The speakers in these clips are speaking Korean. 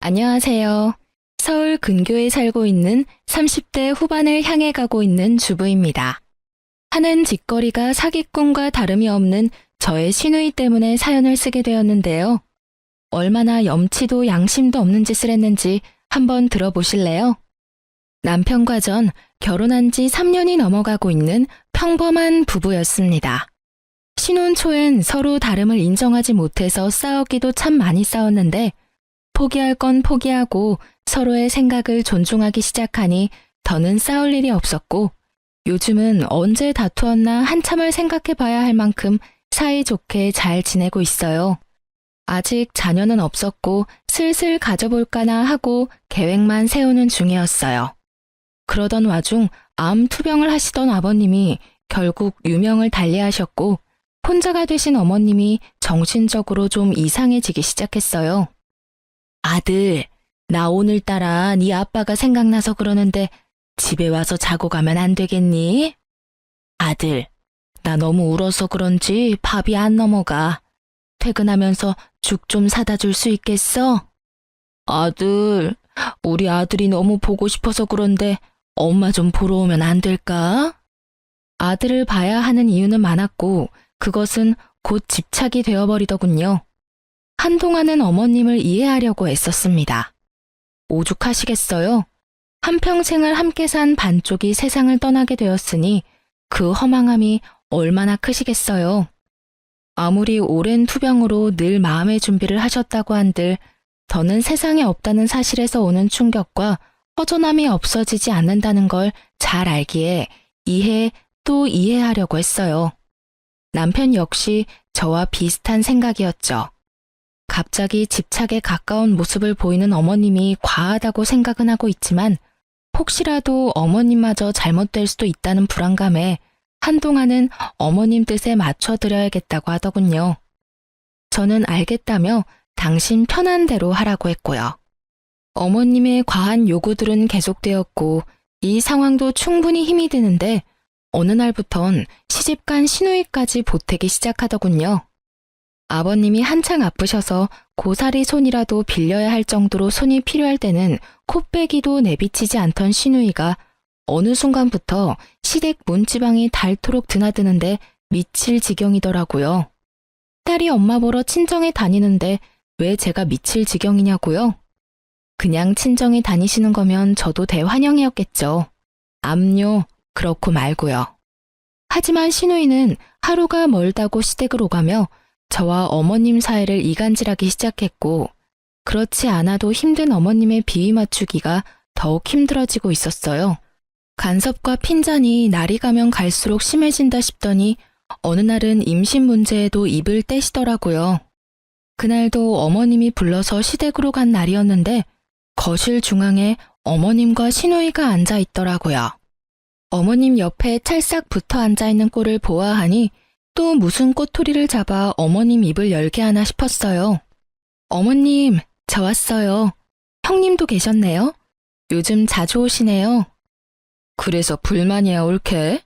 안녕하세요. 서울 근교에 살고 있는 30대 후반을 향해 가고 있는 주부입니다. 하는 짓거리가 사기꾼과 다름이 없는 저의 시누이 때문에 사연을 쓰게 되었는데요. 얼마나 염치도 양심도 없는 짓을 했는지 한번 들어보실래요? 남편과 전 결혼한 지 3년이 넘어가고 있는 평범한 부부였습니다. 신혼 초엔 서로 다름을 인정하지 못해서 싸우기도 참 많이 싸웠는데 포기할 건 포기하고 서로의 생각을 존중하기 시작하니 더는 싸울 일이 없었고 요즘은 언제 다투었나 한참을 생각해 봐야 할 만큼 사이좋게 잘 지내고 있어요. 아직 자녀는 없었고 슬슬 가져볼까나 하고 계획만 세우는 중이었어요. 그러던 와중 암 투병을 하시던 아버님이 결국 유명을 달리하셨고 혼자가 되신 어머님이 정신적으로 좀 이상해지기 시작했어요. 아들, 나 오늘따라 네 아빠가 생각나서 그러는데 집에 와서 자고 가면 안 되겠니? 아들, 나 너무 울어서 그런지 밥이 안 넘어가. 퇴근하면서 죽 좀 사다 줄 수 있겠어? 아들, 우리 아들이 너무 보고 싶어서 그런데 엄마 좀 보러 오면 안 될까? 아들을 봐야 하는 이유는 많았고 그것은 곧 집착이 되어버리더군요. 한동안은 어머님을 이해하려고 애썼습니다. 오죽하시겠어요? 한평생을 함께 산 반쪽이 세상을 떠나게 되었으니 그 허망함이 얼마나 크시겠어요. 아무리 오랜 투병으로 늘 마음의 준비를 하셨다고 한들 더는 세상에 없다는 사실에서 오는 충격과 허전함이 없어지지 않는다는 걸 잘 알기에 이해 또 이해하려고 했어요. 남편 역시 저와 비슷한 생각이었죠. 갑자기 집착에 가까운 모습을 보이는 어머님이 과하다고 생각은 하고 있지만 혹시라도 어머님마저 잘못될 수도 있다는 불안감에 한동안은 어머님 뜻에 맞춰드려야겠다고 하더군요. 저는 알겠다며 당신 편한 대로 하라고 했고요. 어머님의 과한 요구들은 계속되었고 이 상황도 충분히 힘이 드는데 어느 날부턴 시집간 시누이까지 보태기 시작하더군요. 아버님이 한창 아프셔서 고사리 손이라도 빌려야 할 정도로 손이 필요할 때는 코빼기도 내비치지 않던 시누이가 어느 순간부터 시댁 문지방이 닳도록 드나드는데 미칠 지경이더라고요. 딸이 엄마 보러 친정에 다니는데 왜 제가 미칠 지경이냐고요? 그냥 친정에 다니시는 거면 저도 대환영이었겠죠. 암요, 그렇고 말고요. 하지만 시누이는 하루가 멀다고 시댁을 오가며 저와 어머님 사이를 이간질하기 시작했고 그렇지 않아도 힘든 어머님의 비위 맞추기가 더욱 힘들어지고 있었어요. 간섭과 핀잔이 날이 가면 갈수록 심해진다 싶더니 어느 날은 임신 문제에도 입을 떼시더라고요. 그날도 어머님이 불러서 시댁으로 간 날이었는데 거실 중앙에 어머님과 시누이가 앉아 있더라고요. 어머님 옆에 찰싹 붙어 앉아있는 꼴을 보아하니 또 무슨 꼬투리를 잡아 어머님 입을 열게 하나 싶었어요. 어머님, 저 왔어요. 형님도 계셨네요. 요즘 자주 오시네요. 그래서 불만이야 옳게?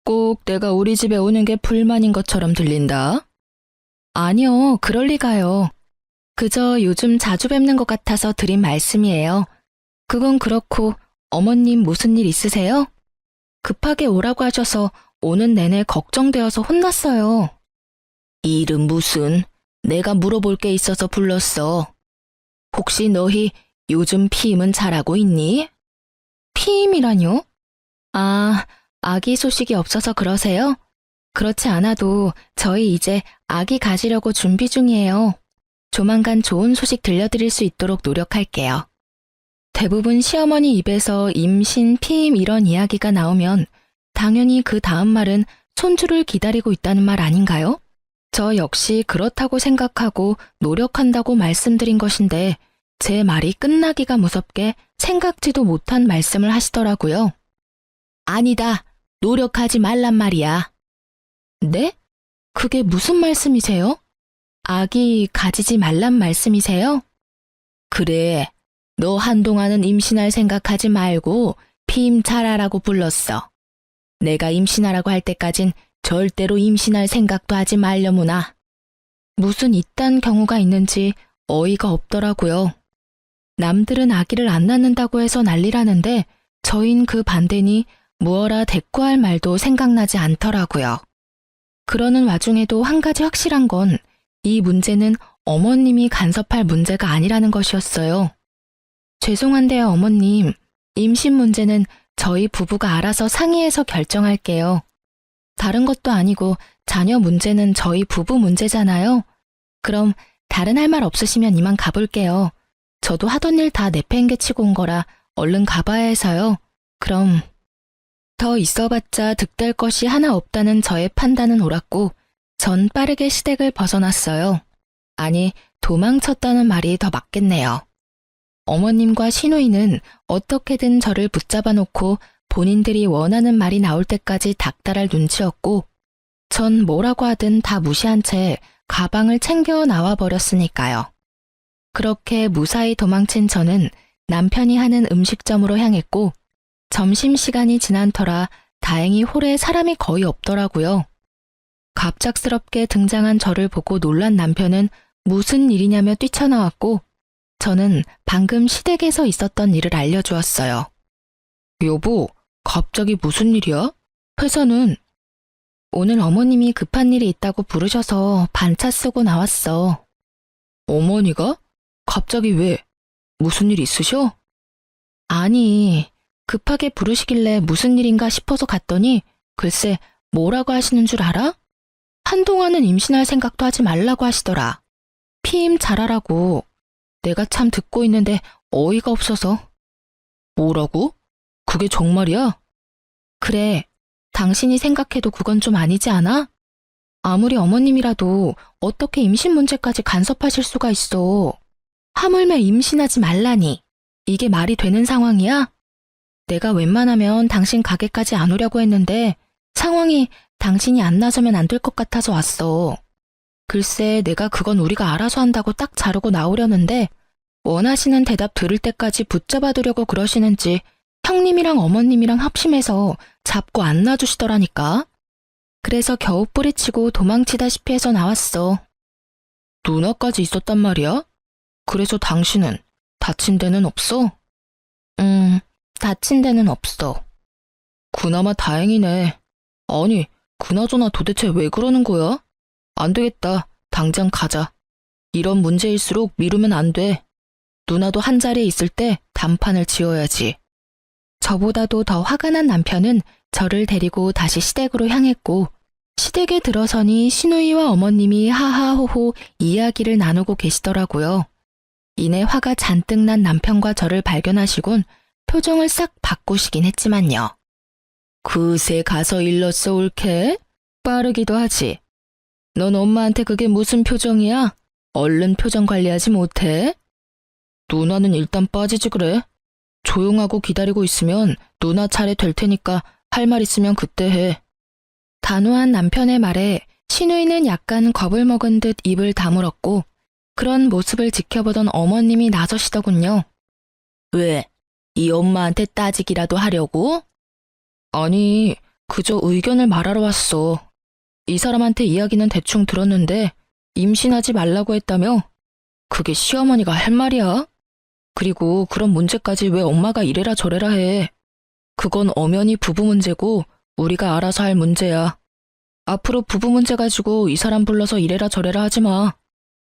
꼭 내가 우리 집에 오는 게 불만인 것처럼 들린다. 아니요, 그럴 리가요. 그저 요즘 자주 뵙는 것 같아서 드린 말씀이에요. 그건 그렇고 어머님 무슨 일 있으세요? 급하게 오라고 하셔서 오는 내내 걱정되어서 혼났어요. 일은 무슨? 내가 물어볼 게 있어서 불렀어. 혹시 너희 요즘 피임은 잘하고 있니? 피임이라뇨? 아, 아기 소식이 없어서 그러세요? 그렇지 않아도 저희 이제 아기 가지려고 준비 중이에요. 조만간 좋은 소식 들려드릴 수 있도록 노력할게요. 대부분 시어머니 입에서 임신, 피임 이런 이야기가 나오면 당연히 그 다음 말은 손주를 기다리고 있다는 말 아닌가요? 저 역시 그렇다고 생각하고 노력한다고 말씀드린 것인데 제 말이 끝나기가 무섭게 생각지도 못한 말씀을 하시더라고요. 아니다. 노력하지 말란 말이야. 네? 그게 무슨 말씀이세요? 아기 가지지 말란 말씀이세요? 그래. 너 한동안은 임신할 생각하지 말고 피임 잘하라고 불렀어. 내가 임신하라고 할 때까진 절대로 임신할 생각도 하지 말려무나. 무슨 이딴 경우가 있는지 어이가 없더라고요. 남들은 아기를 안 낳는다고 해서 난리라는데 저흰 그 반대니 무어라 대꾸할 말도 생각나지 않더라고요. 그러는 와중에도 한 가지 확실한 건 이 문제는 어머님이 간섭할 문제가 아니라는 것이었어요. 죄송한데요, 어머님. 임신 문제는 저희 부부가 알아서 상의해서 결정할게요. 다른 것도 아니고 자녀 문제는 저희 부부 문제잖아요. 그럼 다른 할 말 없으시면 이만 가볼게요. 저도 하던 일 다 내팽개치고 온 거라 얼른 가봐야 해서요. 그럼 더 있어봤자 득될 것이 하나 없다는 저의 판단은 옳았고 전 빠르게 시댁을 벗어났어요. 아니, 도망쳤다는 말이 더 맞겠네요. 어머님과 시누이는 어떻게든 저를 붙잡아 놓고 본인들이 원하는 말이 나올 때까지 닥달할 눈치였고 전 뭐라고 하든 다 무시한 채 가방을 챙겨 나와 버렸으니까요. 그렇게 무사히 도망친 저는 남편이 하는 음식점으로 향했고 점심시간이 지난 터라 다행히 홀에 사람이 거의 없더라고요. 갑작스럽게 등장한 저를 보고 놀란 남편은 무슨 일이냐며 뛰쳐나왔고 저는 방금 시댁에서 있었던 일을 알려주었어요. 여보, 갑자기 무슨 일이야? 회사는? 오늘 어머님이 급한 일이 있다고 부르셔서 반차 쓰고 나왔어. 어머니가? 갑자기 왜? 무슨 일 있으셔? 아니, 급하게 부르시길래 무슨 일인가 싶어서 갔더니 글쎄 뭐라고 하시는 줄 알아? 한동안은 임신할 생각도 하지 말라고 하시더라. 피임 잘하라고. 내가 참 듣고 있는데 어이가 없어서. 뭐라고? 그게 정말이야? 그래, 당신이 생각해도 그건 좀 아니지 않아? 아무리 어머님이라도 어떻게 임신 문제까지 간섭하실 수가 있어. 하물며 임신하지 말라니. 이게 말이 되는 상황이야? 내가 웬만하면 당신 가게까지 안 오려고 했는데 상황이 당신이 안 나서면 안 될 것 같아서 왔어. 글쎄 내가 그건 우리가 알아서 한다고 딱 자르고 나오려는데 원하시는 대답 들을 때까지 붙잡아두려고 그러시는지 형님이랑 어머님이랑 합심해서 잡고 안 놔주시더라니까. 그래서 겨우 뿌리치고 도망치다시피 해서 나왔어. 누나까지 있었단 말이야? 그래서 당신은 다친 데는 없어? 다친 데는 없어. 그나마 다행이네. 아니, 그나저나 도대체 왜 그러는 거야? 안 되겠다. 당장 가자. 이런 문제일수록 미루면 안 돼. 누나도 한자리에 있을 때 단판을 지어야지. 저보다도 더 화가 난 남편은 저를 데리고 다시 시댁으로 향했고 시댁에 들어서니 시누이와 어머님이 하하호호 이야기를 나누고 계시더라고요. 이내 화가 잔뜩 난 남편과 저를 발견하시곤 표정을 싹 바꾸시긴 했지만요. 그새 가서 일렀어 옳게? 빠르기도 하지. 넌 엄마한테 그게 무슨 표정이야? 얼른 표정 관리하지 못해? 누나는 일단 빠지지 그래. 조용하고 기다리고 있으면 누나 차례 될 테니까 할 말 있으면 그때 해. 단호한 남편의 말에 시누이는 약간 겁을 먹은 듯 입을 다물었고 그런 모습을 지켜보던 어머님이 나서시더군요. 왜? 이 엄마한테 따지기라도 하려고? 아니, 그저 의견을 말하러 왔어. 이 사람한테 이야기는 대충 들었는데 임신하지 말라고 했다며? 그게 시어머니가 할 말이야? 그리고 그런 문제까지 왜 엄마가 이래라 저래라 해. 그건 엄연히 부부 문제고 우리가 알아서 할 문제야. 앞으로 부부 문제 가지고 이 사람 불러서 이래라 저래라 하지 마.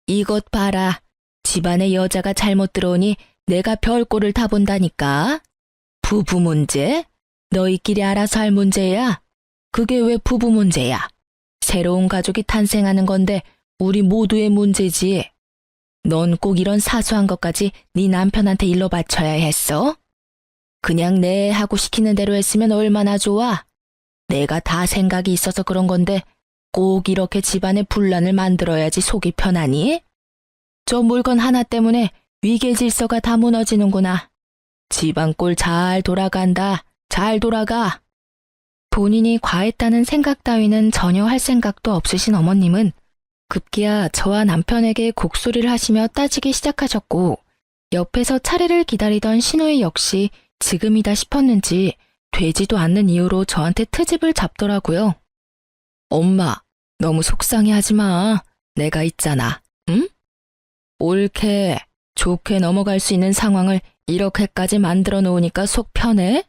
이것 봐라. 집안에 여자가 잘못 들어오니 내가 별꼴을 다 본다니까. 부부 문제? 너희끼리 알아서 할 문제야. 그게 왜 부부 문제야? 새로운 가족이 탄생하는 건데 우리 모두의 문제지. 넌 꼭 이런 사소한 것까지 네 남편한테 일러 바쳐야 했어? 그냥 내 하고 시키는 대로 했으면 얼마나 좋아. 내가 다 생각이 있어서 그런 건데 꼭 이렇게 집안에 분란을 만들어야지 속이 편하니? 저 물건 하나 때문에 위계 질서가 다 무너지는구나. 집안 꼴 잘 돌아간다. 잘 돌아가. 본인이 과했다는 생각 따위는 전혀 할 생각도 없으신 어머님은 급기야 저와 남편에게 곡소리를 하시며 따지기 시작하셨고 옆에서 차례를 기다리던 시누이 역시 지금이다 싶었는지 되지도 않는 이유로 저한테 트집을 잡더라고요. 엄마, 너무 속상해하지 마. 내가 있잖아. 응? 옳게. 좋게 넘어갈 수 있는 상황을 이렇게까지 만들어 놓으니까 속 편해?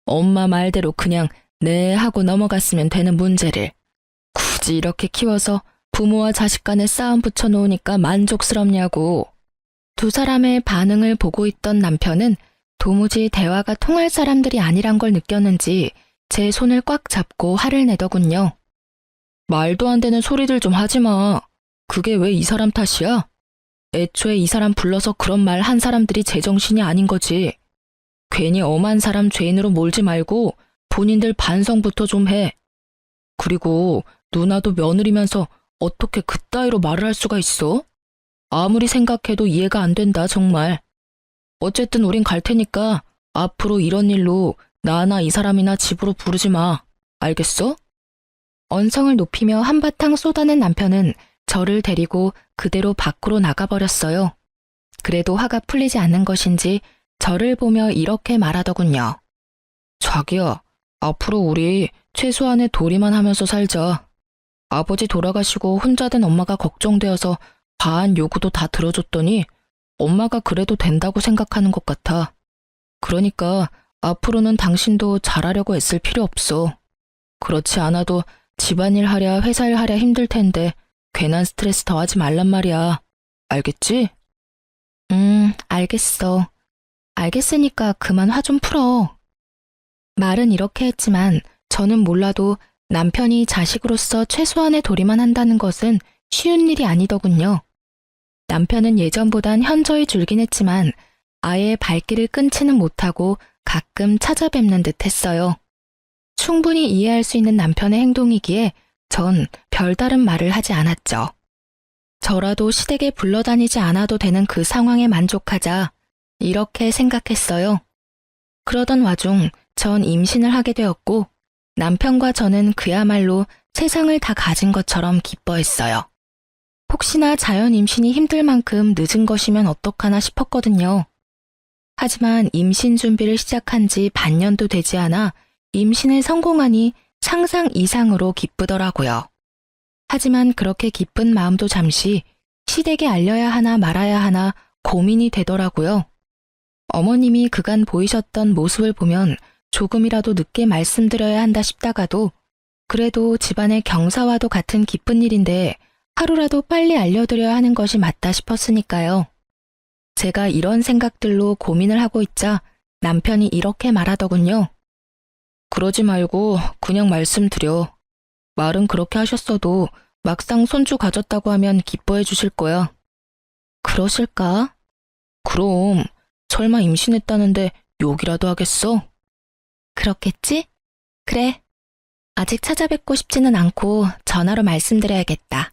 엄마 말대로 그냥 네 하고 넘어갔으면 되는 문제를 굳이 이렇게 키워서 부모와 자식 간에 싸움 붙여놓으니까 만족스럽냐고. 두 사람의 반응을 보고 있던 남편은 도무지 대화가 통할 사람들이 아니란 걸 느꼈는지 제 손을 꽉 잡고 화를 내더군요. 말도 안 되는 소리들 좀 하지 마. 그게 왜 이 사람 탓이야? 애초에 이 사람 불러서 그런 말 한 사람들이 제정신이 아닌 거지. 괜히 엄한 사람 죄인으로 몰지 말고 본인들 반성부터 좀 해. 그리고 누나도 며느리면서 어떻게 그따위로 말을 할 수가 있어? 아무리 생각해도 이해가 안 된다, 정말. 어쨌든 우린 갈 테니까 앞으로 이런 일로 나나 이 사람이나 집으로 부르지 마. 알겠어? 언성을 높이며 한바탕 쏟아낸 남편은 저를 데리고 그대로 밖으로 나가버렸어요. 그래도 화가 풀리지 않는 것인지 저를 보며 이렇게 말하더군요. 자기야, 앞으로 우리 최소한의 도리만 하면서 살자. 아버지 돌아가시고 혼자 된 엄마가 걱정되어서 과한 요구도 다 들어줬더니 엄마가 그래도 된다고 생각하는 것 같아. 그러니까 앞으로는 당신도 잘하려고 애쓸 필요 없어. 그렇지 않아도 집안일 하랴 회사일 하랴 힘들 텐데 괜한 스트레스 더하지 말란 말이야. 알겠지? 알겠어. 알겠으니까 그만 화 좀 풀어. 말은 이렇게 했지만 저는 몰라도 남편이 자식으로서 최소한의 도리만 한다는 것은 쉬운 일이 아니더군요. 남편은 예전보단 현저히 줄긴 했지만 아예 발길을 끊지는 못하고 가끔 찾아뵙는 듯 했어요. 충분히 이해할 수 있는 남편의 행동이기에 전 별다른 말을 하지 않았죠. 저라도 시댁에 불러다니지 않아도 되는 그 상황에 만족하자 이렇게 생각했어요. 그러던 와중 전 임신을 하게 되었고 남편과 저는 그야말로 세상을 다 가진 것처럼 기뻐했어요. 혹시나 자연 임신이 힘들 만큼 늦은 것이면 어떡하나 싶었거든요. 하지만 임신 준비를 시작한 지 반년도 되지 않아 임신에 성공하니 상상 이상으로 기쁘더라고요. 하지만 그렇게 기쁜 마음도 잠시 시댁에 알려야 하나 말아야 하나 고민이 되더라고요. 어머님이 그간 보이셨던 모습을 보면 조금이라도 늦게 말씀드려야 한다 싶다가도 그래도 집안의 경사와도 같은 기쁜 일인데 하루라도 빨리 알려드려야 하는 것이 맞다 싶었으니까요. 제가 이런 생각들로 고민을 하고 있자 남편이 이렇게 말하더군요. 그러지 말고 그냥 말씀드려. 말은 그렇게 하셨어도 막상 손주 가졌다고 하면 기뻐해 주실 거야. 그러실까? 그럼 설마 임신했다는데 욕이라도 하겠어? 그렇겠지? 그래. 아직 찾아뵙고 싶지는 않고 전화로 말씀드려야겠다.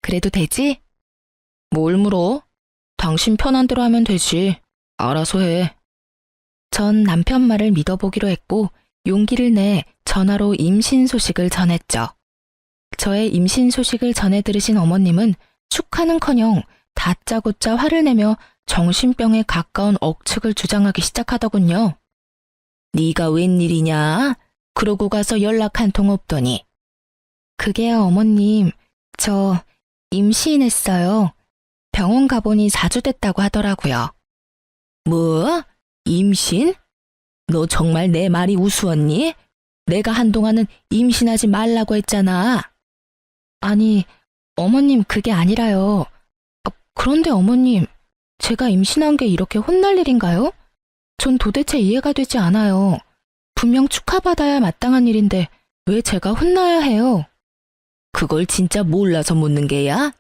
그래도 되지? 뭘 물어? 당신 편한 대로 하면 되지. 알아서 해. 전 남편 말을 믿어보기로 했고 용기를 내 전화로 임신 소식을 전했죠. 저의 임신 소식을 전해 들으신 어머님은 축하는커녕 다짜고짜 화를 내며 정신병에 가까운 억측을 주장하기 시작하더군요. 네가 웬일이냐? 그러고 가서 연락 한 통 없더니. 그게요, 어머님. 저 임신했어요. 병원 가보니 4주 됐다고 하더라고요. 뭐? 임신? 너 정말 내 말이 우스웠니? 내가 한동안은 임신하지 말라고 했잖아. 아니, 어머님 그게 아니라요. 그런데 어머님, 제가 임신한 게 이렇게 혼날 일인가요? 전 도대체 이해가 되지 않아요. 분명 축하받아야 마땅한 일인데 왜 제가 혼나야 해요? 그걸 진짜 몰라서 묻는 게야?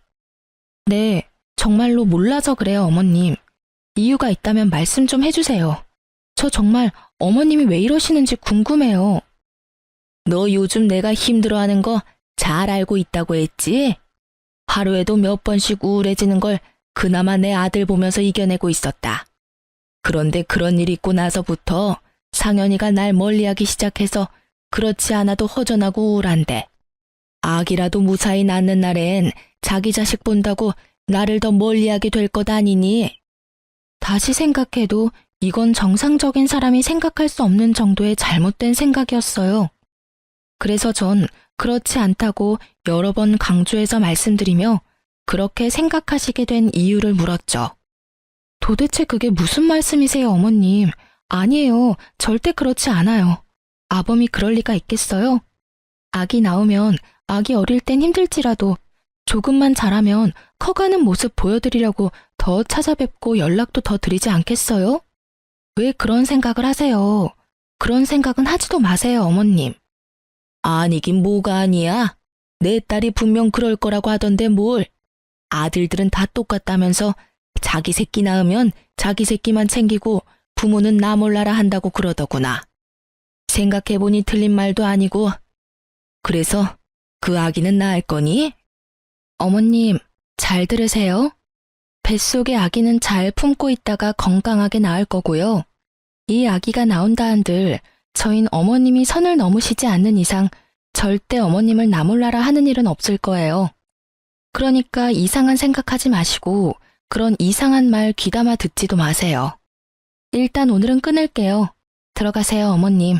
네, 정말로 몰라서 그래요, 어머님. 이유가 있다면 말씀 좀 해주세요. 저 정말 어머님이 왜 이러시는지 궁금해요. 너 요즘 내가 힘들어하는 거 잘 알고 있다고 했지? 하루에도 몇 번씩 우울해지는 걸 그나마 내 아들 보면서 이겨내고 있었다. 그런데 그런 일 있고 나서부터 상현이가 날 멀리하기 시작해서 그렇지 않아도 허전하고 우울한데 아기라도 무사히 낳는 날엔 자기 자식 본다고 나를 더 멀리하게 될 것 아니니? 다시 생각해도 이건 정상적인 사람이 생각할 수 없는 정도의 잘못된 생각이었어요. 그래서 전 그렇지 않다고 여러 번 강조해서 말씀드리며 그렇게 생각하시게 된 이유를 물었죠. 도대체 그게 무슨 말씀이세요, 어머님? 아니에요. 절대 그렇지 않아요. 아범이 그럴 리가 있겠어요? 아기 나오면 아기 어릴 땐 힘들지라도 조금만 자라면 커가는 모습 보여드리려고 더 찾아뵙고 연락도 더 드리지 않겠어요? 왜 그런 생각을 하세요? 그런 생각은 하지도 마세요, 어머님. 아니긴 뭐가 아니야. 내 딸이 분명 그럴 거라고 하던데 뭘. 아들들은 다 똑같다면서 자기 새끼 낳으면 자기 새끼만 챙기고 부모는 나 몰라라 한다고 그러더구나. 생각해보니 틀린 말도 아니고. 그래서 그 아기는 낳을 거니? 어머님, 잘 들으세요. 뱃속의 아기는 잘 품고 있다가 건강하게 낳을 거고요. 이 아기가 나온다 한들 저흰 어머님이 선을 넘으시지 않는 이상 절대 어머님을 나 몰라라 하는 일은 없을 거예요. 그러니까 이상한 생각하지 마시고 그런 이상한 말 귀담아 듣지도 마세요. 일단 오늘은 끊을게요. 들어가세요, 어머님.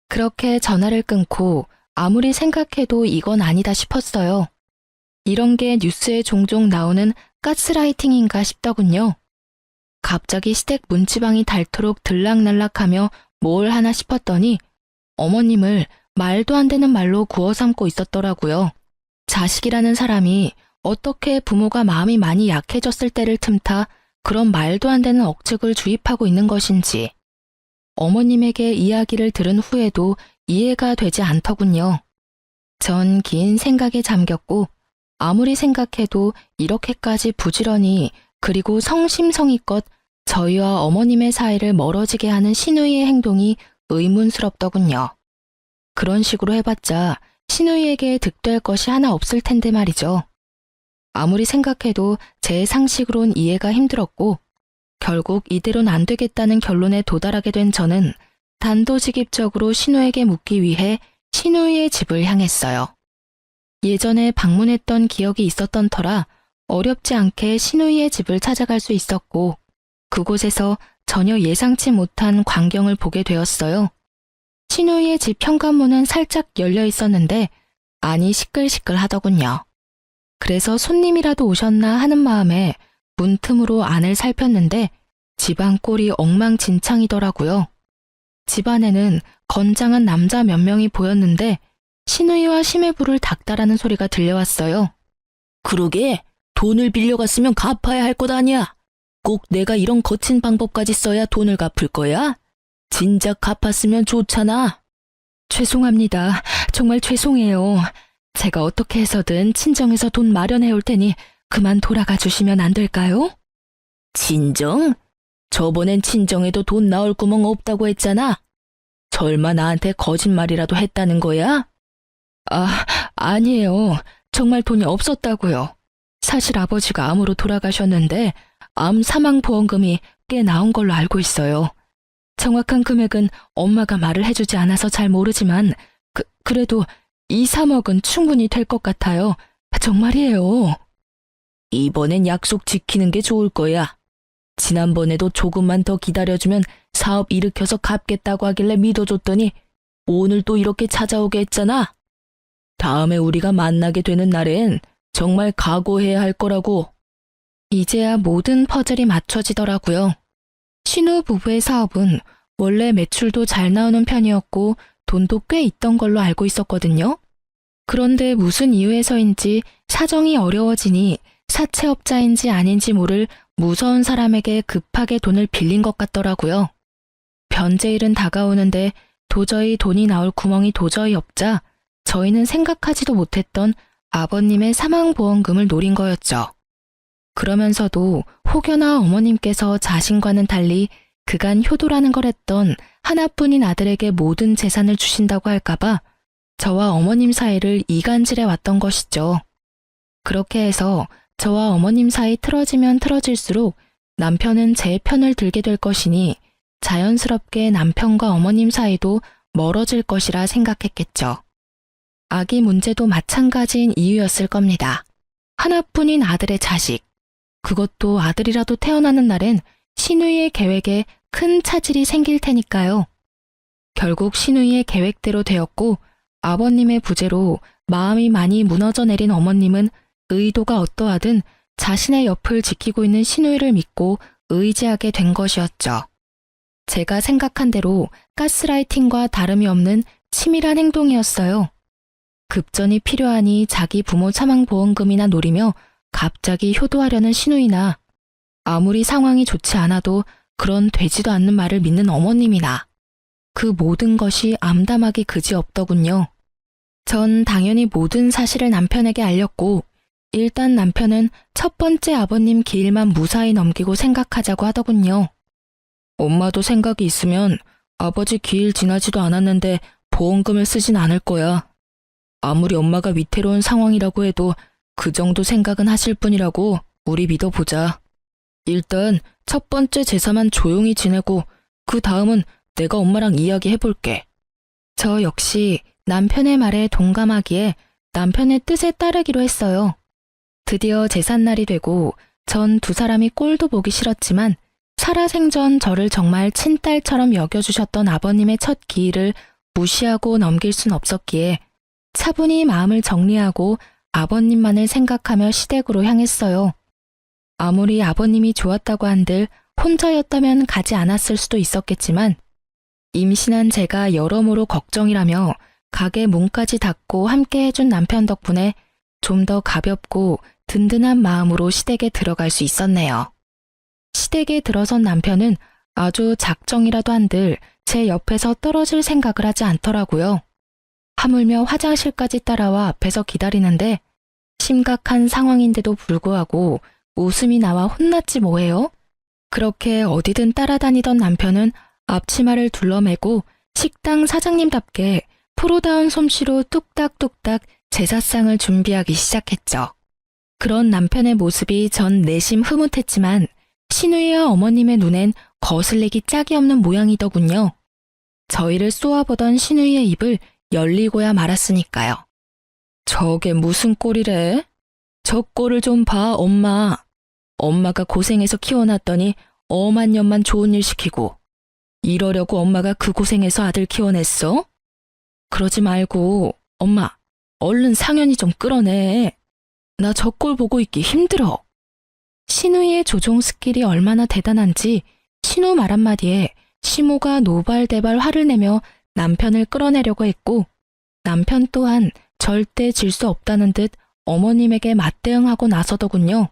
그렇게 전화를 끊고 아무리 생각해도 이건 아니다 싶었어요. 이런 게 뉴스에 종종 나오는 가스라이팅인가 싶더군요. 갑자기 시댁 문지방이 닳도록 들락날락하며 뭘 하나 싶었더니 어머님을 말도 안 되는 말로 구워 삼고 있었더라고요. 자식이라는 사람이 어떻게 부모가 마음이 많이 약해졌을 때를 틈타 그런 말도 안 되는 억측을 주입하고 있는 것인지 어머님에게 이야기를 들은 후에도 이해가 되지 않더군요. 전 긴 생각에 잠겼고 아무리 생각해도 이렇게까지 부지런히 그리고 성심성의껏 저희와 어머님의 사이를 멀어지게 하는 시누이의 행동이 의문스럽더군요. 그런 식으로 해봤자 시누이에게 득될 것이 하나 없을 텐데 말이죠. 아무리 생각해도 제 상식으론 이해가 힘들었고 결국 이대로는 안 되겠다는 결론에 도달하게 된 저는 단도직입적으로 신우에게 묻기 위해 신우의 집을 향했어요. 예전에 방문했던 기억이 있었던 터라 어렵지 않게 신우의 집을 찾아갈 수 있었고 그곳에서 전혀 예상치 못한 광경을 보게 되었어요. 신우의 집 현관문은 살짝 열려 있었는데 안이 시끌시끌 하더군요. 그래서 손님이라도 오셨나 하는 마음에 문틈으로 안을 살폈는데 집안 꼴이 엉망진창이더라고요. 집안에는 건장한 남자 몇 명이 보였는데 시누이와 시매부를 닦다라는 소리가 들려왔어요. 그러게 돈을 빌려갔으면 갚아야 할 것 아니야. 꼭 내가 이런 거친 방법까지 써야 돈을 갚을 거야? 진작 갚았으면 좋잖아. 죄송합니다. 정말 죄송해요. 제가 어떻게 해서든 친정에서 돈 마련해 올 테니 그만 돌아가 주시면 안 될까요? 친정? 저번엔 친정에도 돈 나올 구멍 없다고 했잖아. 설마 나한테 거짓말이라도 했다는 거야? 아니에요. 정말 돈이 없었다고요. 사실 아버지가 암으로 돌아가셨는데 암 사망보험금이 꽤 나온 걸로 알고 있어요. 정확한 금액은 엄마가 말을 해주지 않아서 잘 모르지만 그래도 2, 3억은 충분히 될 것 같아요. 정말이에요. 이번엔 약속 지키는 게 좋을 거야. 지난번에도 조금만 더 기다려주면 사업 일으켜서 갚겠다고 하길래 믿어줬더니 오늘 또 이렇게 찾아오게 했잖아. 다음에 우리가 만나게 되는 날엔 정말 각오해야 할 거라고. 이제야 모든 퍼즐이 맞춰지더라고요. 신우 부부의 사업은 원래 매출도 잘 나오는 편이었고 돈도 꽤 있던 걸로 알고 있었거든요. 그런데 무슨 이유에서인지 사정이 어려워지니 사채업자인지 아닌지 모를 무서운 사람에게 급하게 돈을 빌린 것 같더라고요. 변제일은 다가오는데 도저히 돈이 나올 구멍이 도저히 없자 저희는 생각하지도 못했던 아버님의 사망보험금을 노린 거였죠. 그러면서도 혹여나 어머님께서 자신과는 달리 그간 효도라는 걸 했던 하나뿐인 아들에게 모든 재산을 주신다고 할까봐 저와 어머님 사이를 이간질해 왔던 것이죠. 그렇게 해서 저와 어머님 사이 틀어지면 틀어질수록 남편은 제 편을 들게 될 것이니 자연스럽게 남편과 어머님 사이도 멀어질 것이라 생각했겠죠. 아기 문제도 마찬가지인 이유였을 겁니다. 하나뿐인 아들의 자식, 그것도 아들이라도 태어나는 날엔 신우이의 계획에 큰 차질이 생길 테니까요. 결국 신우이의 계획대로 되었고 아버님의 부재로 마음이 많이 무너져 내린 어머님은 의도가 어떠하든 자신의 옆을 지키고 있는 신우이를 믿고 의지하게 된 것이었죠. 제가 생각한 대로 가스라이팅과 다름이 없는 치밀한 행동이었어요. 급전이 필요하니 자기 부모 차망보험금이나 노리며 갑자기 효도하려는 시누이나 아무리 상황이 좋지 않아도 그런 되지도 않는 말을 믿는 어머님이나 그 모든 것이 암담하기 그지없더군요. 전 당연히 모든 사실을 남편에게 알렸고 일단 남편은 첫 번째 아버님 기일만 무사히 넘기고 생각하자고 하더군요. 엄마도 생각이 있으면 아버지 기일 지나지도 않았는데 보험금을 쓰진 않을 거야. 아무리 엄마가 위태로운 상황이라고 해도 그 정도 생각은 하실 뿐이라고 우리 믿어보자. 일단 첫 번째 제사만 조용히 지내고 그 다음은 내가 엄마랑 이야기해볼게. 저 역시 남편의 말에 동감하기에 남편의 뜻에 따르기로 했어요. 드디어 제삿날이 되고 전 두 사람이 꼴도 보기 싫었지만 살아생전 저를 정말 친딸처럼 여겨주셨던 아버님의 첫 기일을 무시하고 넘길 순 없었기에 차분히 마음을 정리하고 아버님만을 생각하며 시댁으로 향했어요. 아무리 아버님이 좋았다고 한들 혼자였다면 가지 않았을 수도 있었겠지만 임신한 제가 여러모로 걱정이라며 가게 문까지 닫고 함께 해준 남편 덕분에 좀 더 가볍고 든든한 마음으로 시댁에 들어갈 수 있었네요. 시댁에 들어선 남편은 아주 작정이라도 한들 제 옆에서 떨어질 생각을 하지 않더라고요. 하물며 화장실까지 따라와 앞에서 기다리는데 심각한 상황인데도 불구하고 웃음이 나와 혼났지 뭐예요? 그렇게 어디든 따라다니던 남편은 앞치마를 둘러매고 식당 사장님답게 프로다운 솜씨로 뚝딱뚝딱 제사상을 준비하기 시작했죠. 그런 남편의 모습이 전 내심 흐뭇했지만 시누이와 어머님의 눈엔 거슬리기 짝이 없는 모양이더군요. 저희를 쏘아보던 시누이의 입을 열리고야 말았으니까요. 저게 무슨 꼴이래? 저 꼴을 좀 봐, 엄마. 엄마가 고생해서 키워놨더니 엄한 년만 좋은 일 시키고 이러려고 엄마가 그 고생해서 아들 키워냈어? 그러지 말고 엄마 얼른 상연히 좀 끌어내. 나 저 꼴 보고 있기 힘들어. 시누이의 조종 스킬이 얼마나 대단한지 시누 말 한마디에 시모가 노발대발 화를 내며 남편을 끌어내려고 했고 남편 또한 절대 질 수 없다는 듯 어머님에게 맞대응하고 나서더군요.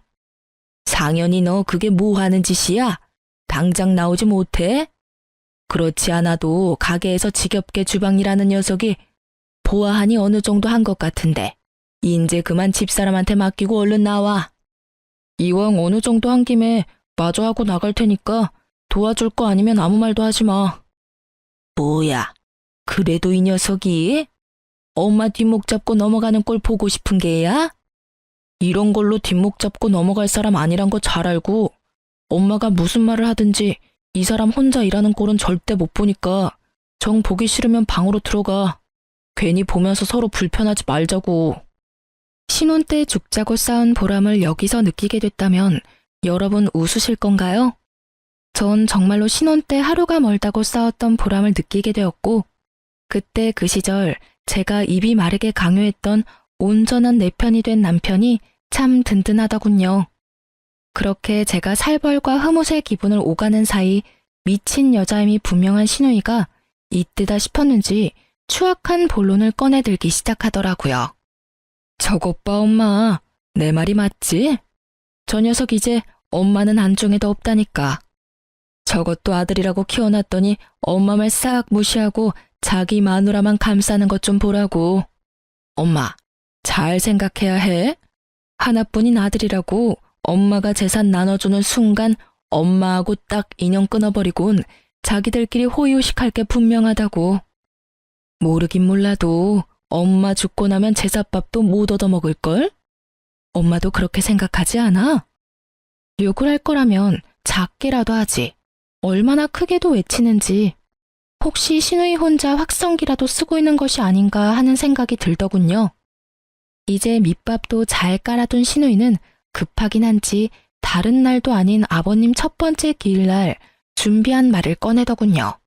상연이 너 그게 뭐 하는 짓이야? 당장 나오지 못해? 그렇지 않아도 가게에서 지겹게 주방일하는 녀석이 보아하니 어느 정도 한 것 같은데 인제 그만 집사람한테 맡기고 얼른 나와. 이왕 어느 정도 한 김에 마저 하고 나갈 테니까 도와줄 거 아니면 아무 말도 하지 마. 뭐야, 그래도 이 녀석이? 엄마 뒷목 잡고 넘어가는 꼴 보고 싶은 게야? 이런 걸로 뒷목 잡고 넘어갈 사람 아니란 거 잘 알고 엄마가 무슨 말을 하든지 이 사람 혼자 일하는 꼴은 절대 못 보니까 정 보기 싫으면 방으로 들어가. 괜히 보면서 서로 불편하지 말자고. 신혼 때 죽자고 싸운 보람을 여기서 느끼게 됐다면 여러분 웃으실 건가요? 전 정말로 신혼 때 하루가 멀다고 싸웠던 보람을 느끼게 되었고 그때 그 시절 제가 입이 마르게 강요했던 온전한 내 편이 된 남편이 참 든든하더군요. 그렇게 제가 살벌과 흐뭇의 기분을 오가는 사이 미친 여자임이 분명한 시누이가 이때다 싶었는지 추악한 본론을 꺼내들기 시작하더라고요. 저것 봐 엄마, 내 말이 맞지? 저 녀석 이제 엄마는 안중에도 없다니까. 저것도 아들이라고 키워놨더니 엄마 말 싹 무시하고 자기 마누라만 감싸는 것 좀 보라고. 엄마, 잘 생각해야 해. 하나뿐인 아들이라고 엄마가 재산 나눠주는 순간 엄마하고 딱 인연 끊어버리곤 자기들끼리 호의호식할 게 분명하다고. 모르긴 몰라도 엄마 죽고 나면 제사밥도 못 얻어먹을걸? 엄마도 그렇게 생각하지 않아? 욕을 할 거라면 작게라도 하지. 얼마나 크게도 외치는지. 혹시 시누이 혼자 확성기라도 쓰고 있는 것이 아닌가 하는 생각이 들더군요. 이제 밑밥도 잘 깔아둔 시누이는 급하긴 한지 다른 날도 아닌 아버님 첫 번째 기일날 준비한 말을 꺼내더군요.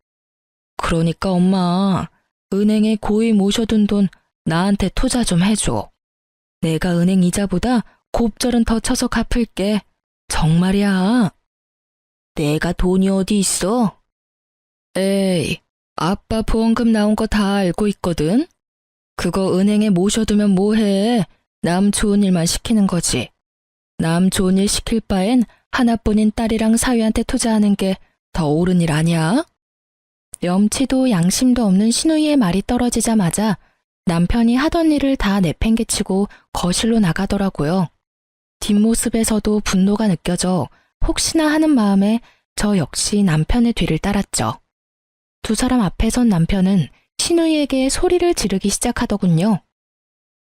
그러니까 엄마, 은행에 고이 모셔둔 돈 나한테 투자 좀 해줘. 내가 은행 이자보다 곱절은 더 쳐서 갚을게. 정말이야. 내가 돈이 어디 있어? 에이, 아빠 보험금 나온 거 다 알고 있거든? 그거 은행에 모셔두면 뭐해? 남 좋은 일만 시키는 거지. 남 좋은 일 시킬 바엔 하나뿐인 딸이랑 사위한테 투자하는 게 더 옳은 일 아니야? 염치도 양심도 없는 신우이의 말이 떨어지자마자 남편이 하던 일을 다 내팽개치고 거실로 나가더라고요. 뒷모습에서도 분노가 느껴져 혹시나 하는 마음에 저 역시 남편의 뒤를 따랐죠. 두 사람 앞에 선 남편은 신우이에게 소리를 지르기 시작하더군요.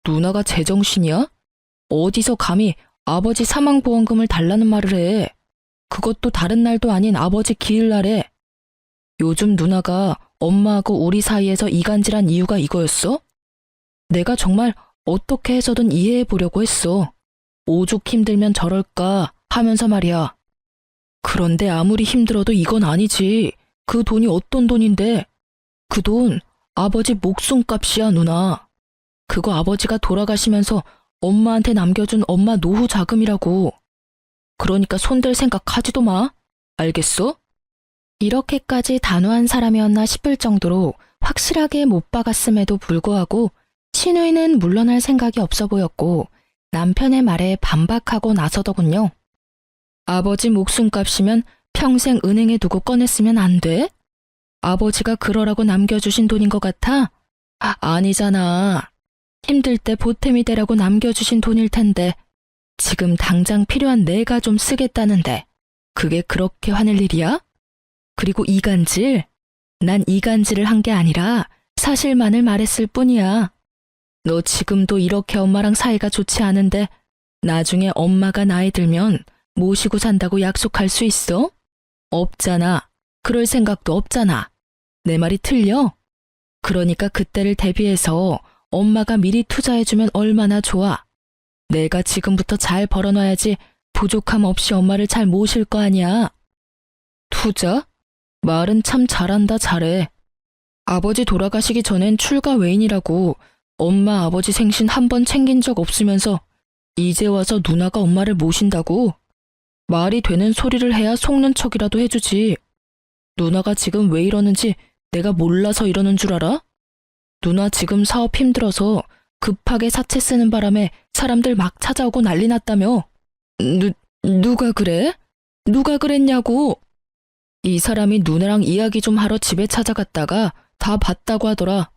누나가 제정신이야? 어디서 감히 아버지 사망보험금을 달라는 말을 해. 그것도 다른 날도 아닌 아버지 기일날에. 요즘 누나가 엄마하고 우리 사이에서 이간질한 이유가 이거였어? 내가 정말 어떻게 해서든 이해해 보려고 했어. 오죽 힘들면 저럴까 하면서 말이야. 그런데 아무리 힘들어도 이건 아니지. 그 돈이 어떤 돈인데? 그 돈 아버지 목숨값이야, 누나. 그거 아버지가 돌아가시면서 엄마한테 남겨준 엄마 노후 자금이라고. 그러니까 손댈 생각 하지도 마. 알겠어? 이렇게까지 단호한 사람이었나 싶을 정도로 확실하게 못 박았음에도 불구하고 신우이는 물러날 생각이 없어 보였고 남편의 말에 반박하고 나서더군요. 아버지 목숨값이면 평생 은행에 두고 꺼냈으면 안 돼? 아버지가 그러라고 남겨주신 돈인 것 같아? 아니잖아. 힘들 때 보탬이 되라고 남겨주신 돈일 텐데 지금 당장 필요한 내가 좀 쓰겠다는데 그게 그렇게 화낼 일이야? 그리고 이간질? 난 이간질을 한 게 아니라 사실만을 말했을 뿐이야. 너 지금도 이렇게 엄마랑 사이가 좋지 않은데 나중에 엄마가 나이 들면 모시고 산다고 약속할 수 있어? 없잖아. 그럴 생각도 없잖아. 내 말이 틀려? 그러니까 그때를 대비해서 엄마가 미리 투자해주면 얼마나 좋아. 내가 지금부터 잘 벌어놔야지 부족함 없이 엄마를 잘 모실 거 아니야. 투자? 말은 참 잘한다 잘해. 아버지 돌아가시기 전엔 출가 외인이라고 엄마 아버지 생신 한 번 챙긴 적 없으면서 이제 와서 누나가 엄마를 모신다고? 말이 되는 소리를 해야 속는 척이라도 해주지. 누나가 지금 왜 이러는지 내가 몰라서 이러는 줄 알아? 누나 지금 사업 힘들어서 급하게 사채 쓰는 바람에 사람들 막 찾아오고 난리 났다며. 누가 그래? 누가 그랬냐고. 이 사람이 누나랑 이야기 좀 하러 집에 찾아갔다가 다 봤다고 하더라.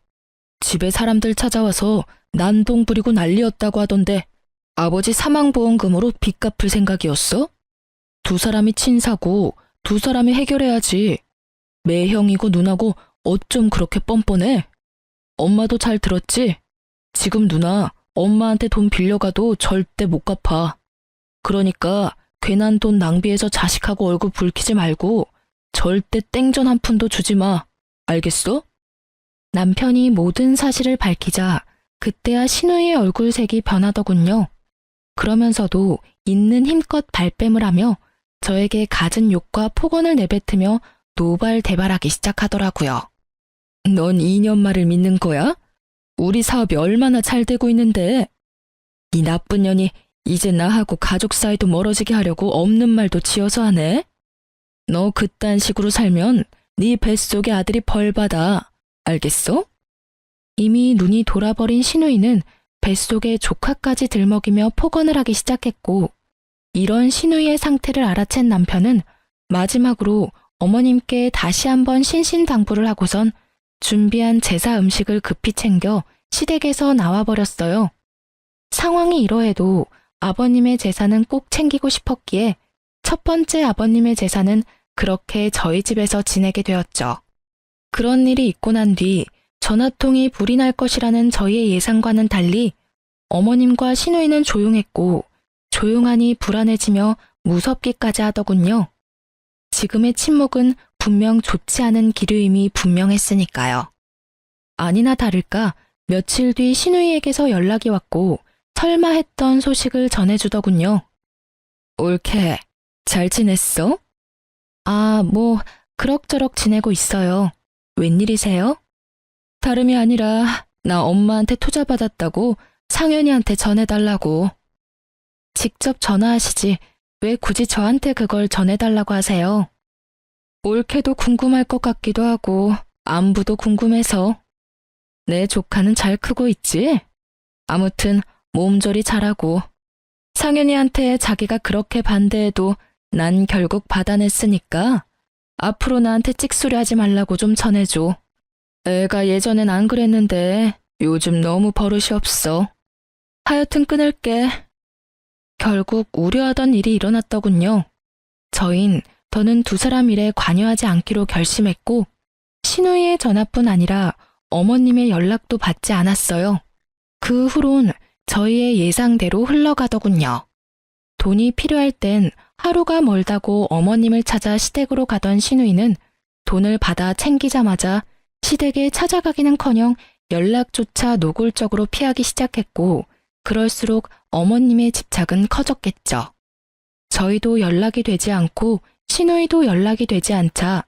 집에 사람들 찾아와서 난동 부리고 난리였다고 하던데 아버지 사망보험금으로 빚 갚을 생각이었어? 두 사람이 친사고 두 사람이 해결해야지. 매형이고 누나고 어쩜 그렇게 뻔뻔해? 엄마도 잘 들었지? 지금 누나 엄마한테 돈 빌려가도 절대 못 갚아. 그러니까 괜한 돈 낭비해서 자식하고 얼굴 붉히지 말고 절대 땡전 한 푼도 주지 마. 알겠어? 남편이 모든 사실을 밝히자 그때야 신우이의 얼굴색이 변하더군요. 그러면서도 있는 힘껏 발뺌을 하며 저에게 갖은 욕과 폭언을 내뱉으며 노발대발하기 시작하더라고요. 넌 2년 말을 믿는 거야? 우리 사업이 얼마나 잘 되고 있는데. 이 나쁜 년이 이제 나하고 가족 사이도 멀어지게 하려고 없는 말도 지어서 하네. 너 그딴 식으로 살면 네 뱃속의 아들이 벌받아. 알겠어? 이미 눈이 돌아버린 신우이는 뱃속에 조카까지 들먹이며 폭언을 하기 시작했고 이런 신우이의 상태를 알아챈 남편은 마지막으로 어머님께 다시 한번 신신당부를 하고선 준비한 제사 음식을 급히 챙겨 시댁에서 나와버렸어요. 상황이 이러해도 아버님의 제사는 꼭 챙기고 싶었기에 첫 번째 아버님의 제사는 그렇게 저희 집에서 지내게 되었죠. 그런 일이 있고 난 뒤 전화통이 불이 날 것이라는 저희의 예상과는 달리 어머님과 신우이는 조용했고 조용하니 불안해지며 무섭기까지 하더군요. 지금의 침묵은 분명 좋지 않은 기류임이 분명했으니까요. 아니나 다를까 며칠 뒤 신우이에게서 연락이 왔고 설마 했던 소식을 전해주더군요. 올케, 잘 지냈어? 그럭저럭 지내고 있어요. 웬일이세요? 다름이 아니라 나 엄마한테 투자 받았다고 상현이한테 전해달라고. 직접 전화하시지 왜 굳이 저한테 그걸 전해달라고 하세요? 올케도 궁금할 것 같기도 하고 안부도 궁금해서. 내 조카는 잘 크고 있지? 아무튼 몸조리 잘하고. 상윤이한테 자기가 그렇게 반대해도 난 결국 받아냈으니까 앞으로 나한테 찍소리 하지 말라고 좀 전해줘. 애가 예전엔 안 그랬는데 요즘 너무 버릇이 없어. 하여튼 끊을게. 결국 우려하던 일이 일어났더군요. 저흰 더는 두 사람 일에 관여하지 않기로 결심했고 신우이의 전화뿐 아니라 어머님의 연락도 받지 않았어요. 그 후론 저희의 예상대로 흘러가더군요. 돈이 필요할 땐 하루가 멀다고 어머님을 찾아 시댁으로 가던 신우이는 돈을 받아 챙기자마자 시댁에 찾아가기는커녕 연락조차 노골적으로 피하기 시작했고 그럴수록 어머님의 집착은 커졌겠죠. 저희도 연락이 되지 않고 신우이도 연락이 되지 않자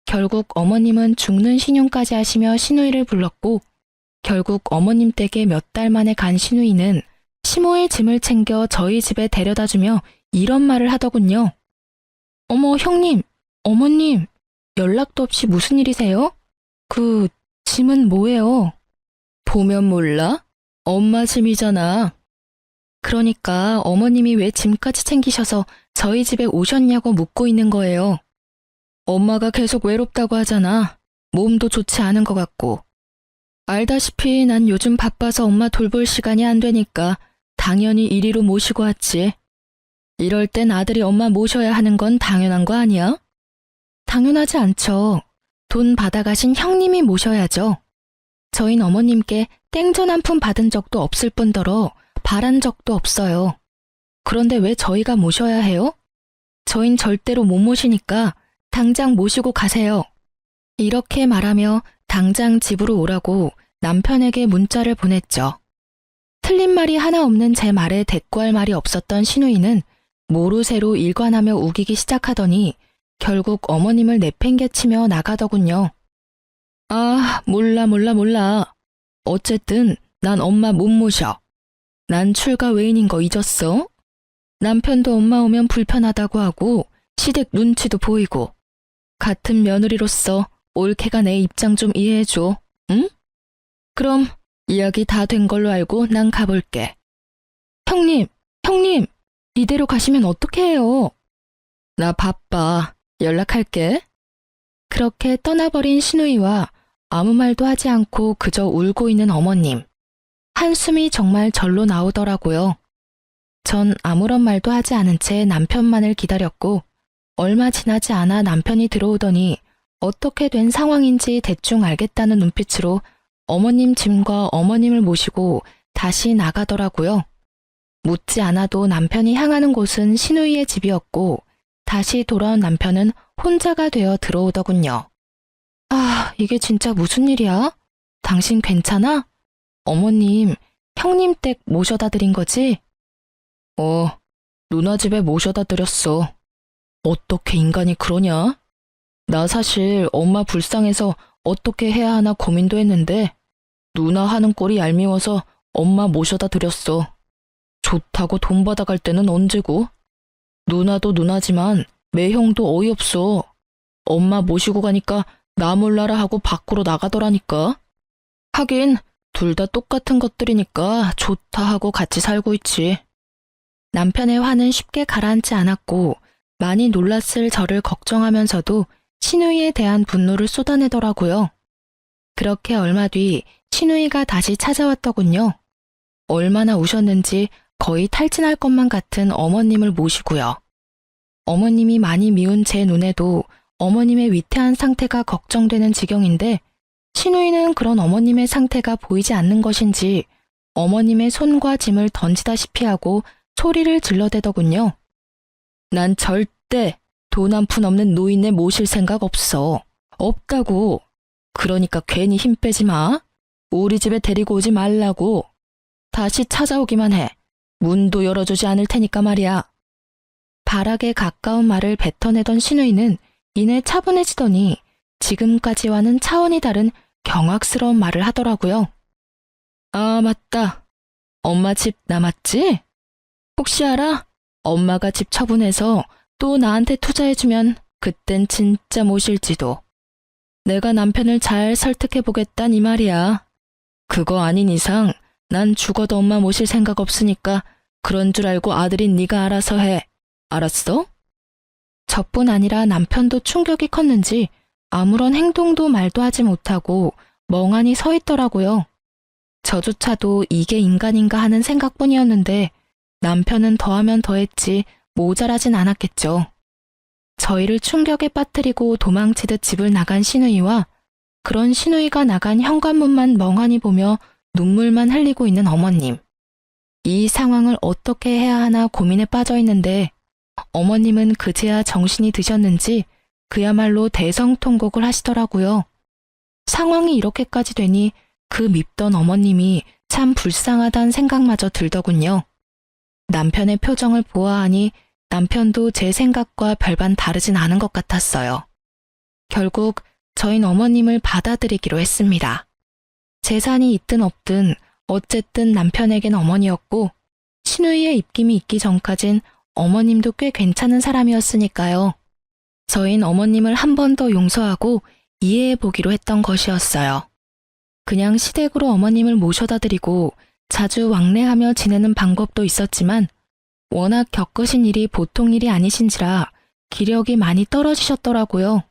결국 어머님은 죽는 신용까지 하시며 신우이를 불렀고 결국 어머님 댁에 몇 달 만에 간 신우이는 시모의 짐을 챙겨 저희 집에 데려다주며 이런 말을 하더군요. 어머 형님, 어머님, 연락도 없이 무슨 일이세요? 그 짐은 뭐예요? 보면 몰라? 엄마 짐이잖아. 그러니까 어머님이 왜 짐까지 챙기셔서 저희 집에 오셨냐고 묻고 있는 거예요. 엄마가 계속 외롭다고 하잖아. 몸도 좋지 않은 것 같고. 알다시피 난 요즘 바빠서 엄마 돌볼 시간이 안 되니까 당연히 이리로 모시고 왔지. 이럴 땐 아들이 엄마 모셔야 하는 건 당연한 거 아니야? 당연하지 않죠. 돈 받아가신 형님이 모셔야죠. 저흰 어머님께 땡전 한 푼 받은 적도 없을 뿐더러 바란 적도 없어요. 그런데 왜 저희가 모셔야 해요? 저흰 절대로 못 모시니까 당장 모시고 가세요. 이렇게 말하며 당장 집으로 오라고 남편에게 문자를 보냈죠. 틀린 말이 하나 없는 제 말에 대꾸할 말이 없었던 신우이는 모르쇠로 일관하며 우기기 시작하더니 결국 어머님을 내팽개치며 나가더군요. 아, 몰라. 어쨌든 난 엄마 못 모셔. 난 출가 외인인 거 잊었어? 남편도 엄마 오면 불편하다고 하고 시댁 눈치도 보이고. 같은 며느리로서 올케가 내 입장 좀 이해해줘, 응? 그럼 이야기 다 된 걸로 알고 난 가볼게. 형님, 이대로 가시면 어떡해요? 나 바빠. 연락할게. 그렇게 떠나버린 신우이와 아무 말도 하지 않고 그저 울고 있는 어머님. 한숨이 정말 절로 나오더라고요. 전 아무런 말도 하지 않은 채 남편만을 기다렸고 얼마 지나지 않아 남편이 들어오더니 어떻게 된 상황인지 대충 알겠다는 눈빛으로 어머님 짐과 어머님을 모시고 다시 나가더라고요. 묻지 않아도 남편이 향하는 곳은 신우이의 집이었고 다시 돌아온 남편은 혼자가 되어 들어오더군요. 아, 이게 진짜 무슨 일이야? 당신 괜찮아? 어머님, 형님 댁 모셔다 드린 거지? 누나 집에 모셔다 드렸어. 어떻게 인간이 그러냐? 나 사실 엄마 불쌍해서 어떻게 해야 하나 고민도 했는데 누나 하는 꼴이 얄미워서 엄마 모셔다 드렸어. 좋다고 돈 받아갈 때는 언제고? 누나도 누나지만 매형도 어이없어. 엄마 모시고 가니까 나 몰라라 하고 밖으로 나가더라니까. 하긴 둘 다 똑같은 것들이니까 좋다 하고 같이 살고 있지. 남편의 화는 쉽게 가라앉지 않았고 많이 놀랐을 저를 걱정하면서도 신우이에 대한 분노를 쏟아내더라고요. 그렇게 얼마 뒤 신우이가 다시 찾아왔더군요. 얼마나 우셨는지 거의 탈진할 것만 같은 어머님을 모시고요. 어머님이 많이 미운 제 눈에도 어머님의 위태한 상태가 걱정되는 지경인데 신우이는 그런 어머님의 상태가 보이지 않는 것인지 어머님의 손과 짐을 던지다시피 하고 소리를 질러대더군요. 난 절대 돈 한 푼 없는 노인네 모실 생각 없어. 없다고. 그러니까 괜히 힘 빼지 마. 우리 집에 데리고 오지 말라고. 다시 찾아오기만 해. 문도 열어주지 않을 테니까 말이야. 발악에 가까운 말을 뱉어내던 신우이는 이내 차분해지더니 지금까지와는 차원이 다른 경악스러운 말을 하더라고요. 아, 맞다. 엄마 집 남았지? 혹시 알아? 엄마가 집 처분해서 또 나한테 투자해주면 그땐 진짜 모실지도. 내가 남편을 잘 설득해보겠단 이 말이야. 그거 아닌 이상 난 죽어도 엄마 모실 생각 없으니까 그런 줄 알고 아들인 네가 알아서 해. 알았어? 저뿐 아니라 남편도 충격이 컸는지 아무런 행동도 말도 하지 못하고 멍하니 서 있더라고요. 저조차도 이게 인간인가 하는 생각뿐이었는데 남편은 더하면 더했지 모자라진 않았겠죠. 저희를 충격에 빠뜨리고 도망치듯 집을 나간 시누이와 그런 시누이가 나간 현관문만 멍하니 보며 눈물만 흘리고 있는 어머님. 이 상황을 어떻게 해야 하나 고민에 빠져 있는데 어머님은 그제야 정신이 드셨는지 그야말로 대성통곡을 하시더라고요. 상황이 이렇게까지 되니 그 밉던 어머님이 참 불쌍하단 생각마저 들더군요. 남편의 표정을 보아하니 남편도 제 생각과 별반 다르진 않은 것 같았어요. 결국 저흰 어머님을 받아들이기로 했습니다. 재산이 있든 없든 어쨌든 남편에겐 어머니였고 시누이의 입김이 있기 전까진 어머님도 꽤 괜찮은 사람이었으니까요. 저흰 어머님을 한 번 더 용서하고 이해해 보기로 했던 것이었어요. 그냥 시댁으로 어머님을 모셔다 드리고 자주 왕래하며 지내는 방법도 있었지만 워낙 겪으신 일이 보통 일이 아니신지라 기력이 많이 떨어지셨더라고요.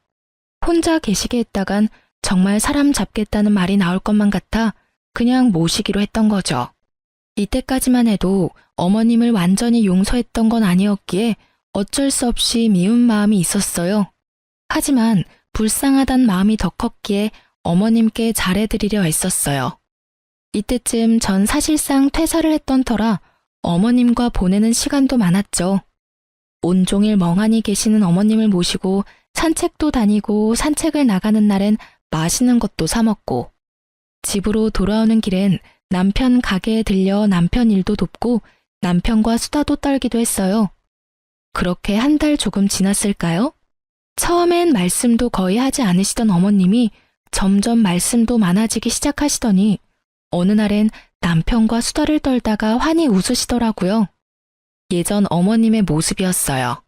혼자 계시게 했다간 정말 사람 잡겠다는 말이 나올 것만 같아 그냥 모시기로 했던 거죠. 이때까지만 해도 어머님을 완전히 용서했던 건 아니었기에 어쩔 수 없이 미운 마음이 있었어요. 하지만 불쌍하단 마음이 더 컸기에 어머님께 잘해드리려 애썼어요. 이때쯤 전 사실상 퇴사를 했던 터라 어머님과 보내는 시간도 많았죠. 온종일 멍하니 계시는 어머님을 모시고 산책도 다니고 산책을 나가는 날엔 맛있는 것도 사 먹고 집으로 돌아오는 길엔 남편 가게에 들려 남편 일도 돕고 남편과 수다도 떨기도 했어요. 그렇게 한 달 조금 지났을까요? 처음엔 말씀도 거의 하지 않으시던 어머님이 점점 말씀도 많아지기 시작하시더니 어느 날엔 남편과 수다를 떨다가 환히 웃으시더라고요. 예전 어머님의 모습이었어요.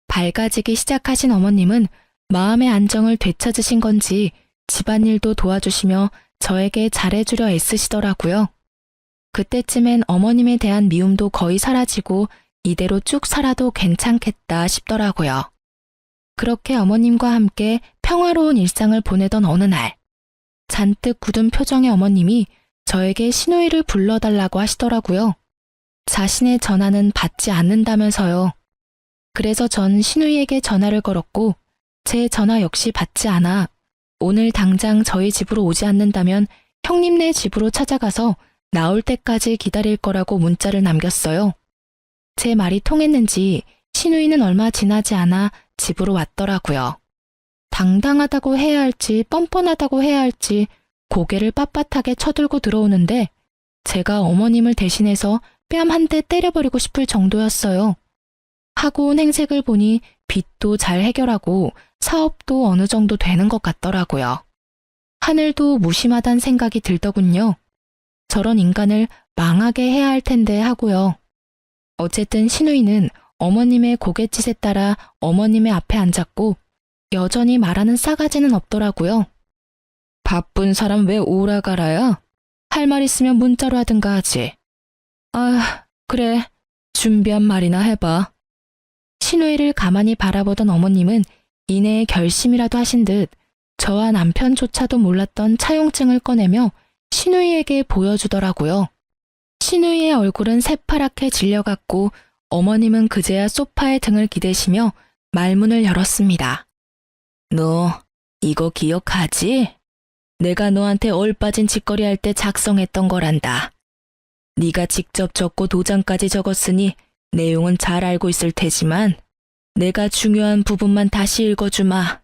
밝아지기 시작하신 어머님은 마음의 안정을 되찾으신 건지 집안일도 도와주시며 저에게 잘해주려 애쓰시더라고요. 그때쯤엔 어머님에 대한 미움도 거의 사라지고 이대로 쭉 살아도 괜찮겠다 싶더라고요. 그렇게 어머님과 함께 평화로운 일상을 보내던 어느 날, 잔뜩 굳은 표정의 어머님이 저에게 시누이를 불러달라고 하시더라고요. 자신의 전화는 받지 않는다면서요. 그래서 전 시누이에게 전화를 걸었고 제 전화 역시 받지 않아 오늘 당장 저희 집으로 오지 않는다면 형님네 집으로 찾아가서 나올 때까지 기다릴 거라고 문자를 남겼어요. 제 말이 통했는지 시누이는 얼마 지나지 않아 집으로 왔더라고요. 당당하다고 해야 할지 뻔뻔하다고 해야 할지 고개를 빳빳하게 쳐들고 들어오는데 제가 어머님을 대신해서 뺨 한 대 때려버리고 싶을 정도였어요. 하고 온 행색을 보니 빚도 잘 해결하고 사업도 어느 정도 되는 것 같더라고요. 하늘도 무심하단 생각이 들더군요. 저런 인간을 망하게 해야 할 텐데 하고요. 어쨌든 시누이는 어머님의 고갯짓에 따라 어머님의 앞에 앉았고 여전히 말하는 싸가지는 없더라고요. 바쁜 사람 왜 오라가라야? 할 말 있으면 문자로 하든가 하지. 아, 그래. 준비한 말이나 해봐. 시누이를 가만히 바라보던 어머님은 이내에 결심이라도 하신 듯 저와 남편조차도 몰랐던 차용증을 꺼내며 시누이에게 보여주더라고요. 시누이의 얼굴은 새파랗게 질려갔고 어머님은 그제야 소파에 등을 기대시며 말문을 열었습니다. 너 이거 기억하지? 내가 너한테 얼빠진 짓거리 할 때 작성했던 거란다. 네가 직접 적고 도장까지 적었으니 내용은 잘 알고 있을 테지만 내가 중요한 부분만 다시 읽어주마.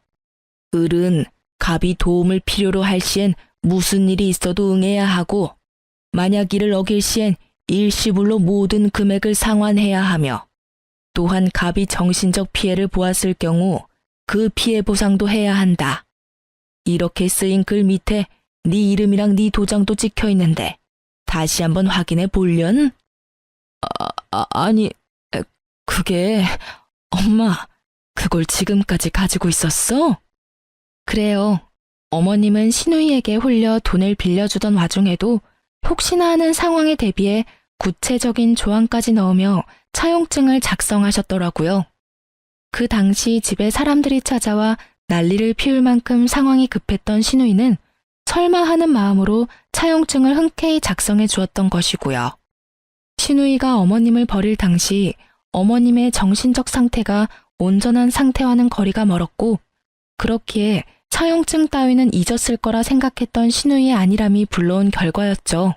을은 갑이 도움을 필요로 할 시엔 무슨 일이 있어도 응해야 하고 만약 이를 어길 시엔 일시불로 모든 금액을 상환해야 하며 또한 갑이 정신적 피해를 보았을 경우 그 피해 보상도 해야 한다. 이렇게 쓰인 글 밑에 네 이름이랑 네 도장도 찍혀 있는데 다시 한번 확인해 볼련? 아니, 그게 엄마, 그걸 지금까지 가지고 있었어? 그래요. 어머님은 신우이에게 홀려 돈을 빌려주던 와중에도 혹시나 하는 상황에 대비해 구체적인 조항까지 넣으며 차용증을 작성하셨더라고요. 그 당시 집에 사람들이 찾아와 난리를 피울 만큼 상황이 급했던 신우이는 설마 하는 마음으로 차용증을 흔쾌히 작성해 주었던 것이고요. 신우이가 어머님을 버릴 당시 어머님의 정신적 상태가 온전한 상태와는 거리가 멀었고 그렇기에 차용증 따위는 잊었을 거라 생각했던 신우이의 안일함이 불러온 결과였죠.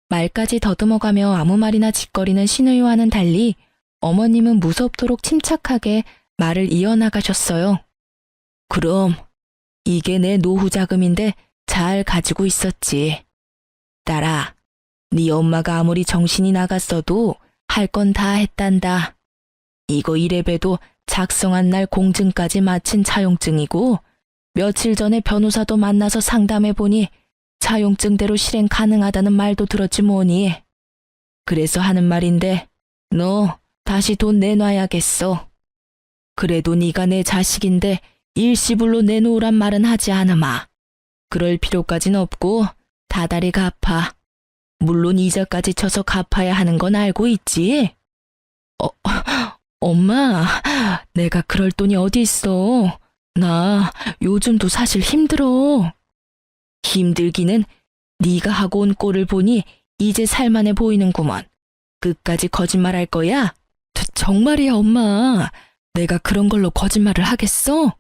말까지 더듬어가며 아무 말이나 짓거리는 신우이와는 달리 어머님은 무섭도록 침착하게 말을 이어나가셨어요. 그럼 이게 내 노후 자금인데 잘 가지고 있었지. 딸아, 네 엄마가 아무리 정신이 나갔어도 할 건 다 했단다. 이거 이래봬도 작성한 날 공증까지 마친 차용증이고 며칠 전에 변호사도 만나서 상담해보니 차용증대로 실행 가능하다는 말도 들었지 뭐니. 그래서 하는 말인데 너 다시 돈 내놔야겠어. 그래도 네가 내 자식인데 일시불로 내놓으란 말은 하지 않으마. 그럴 필요까진 없고 다달이 갚아. 물론 이자까지 쳐서 갚아야 하는 건 알고 있지? 엄마, 내가 그럴 돈이 어디 있어. 나 요즘도 사실 힘들어. 힘들기는 네가 하고 온 꼴을 보니 이제 살만해 보이는구먼. 끝까지 거짓말할 거야? 정말이야, 엄마. 내가 그런 걸로 거짓말을 하겠어?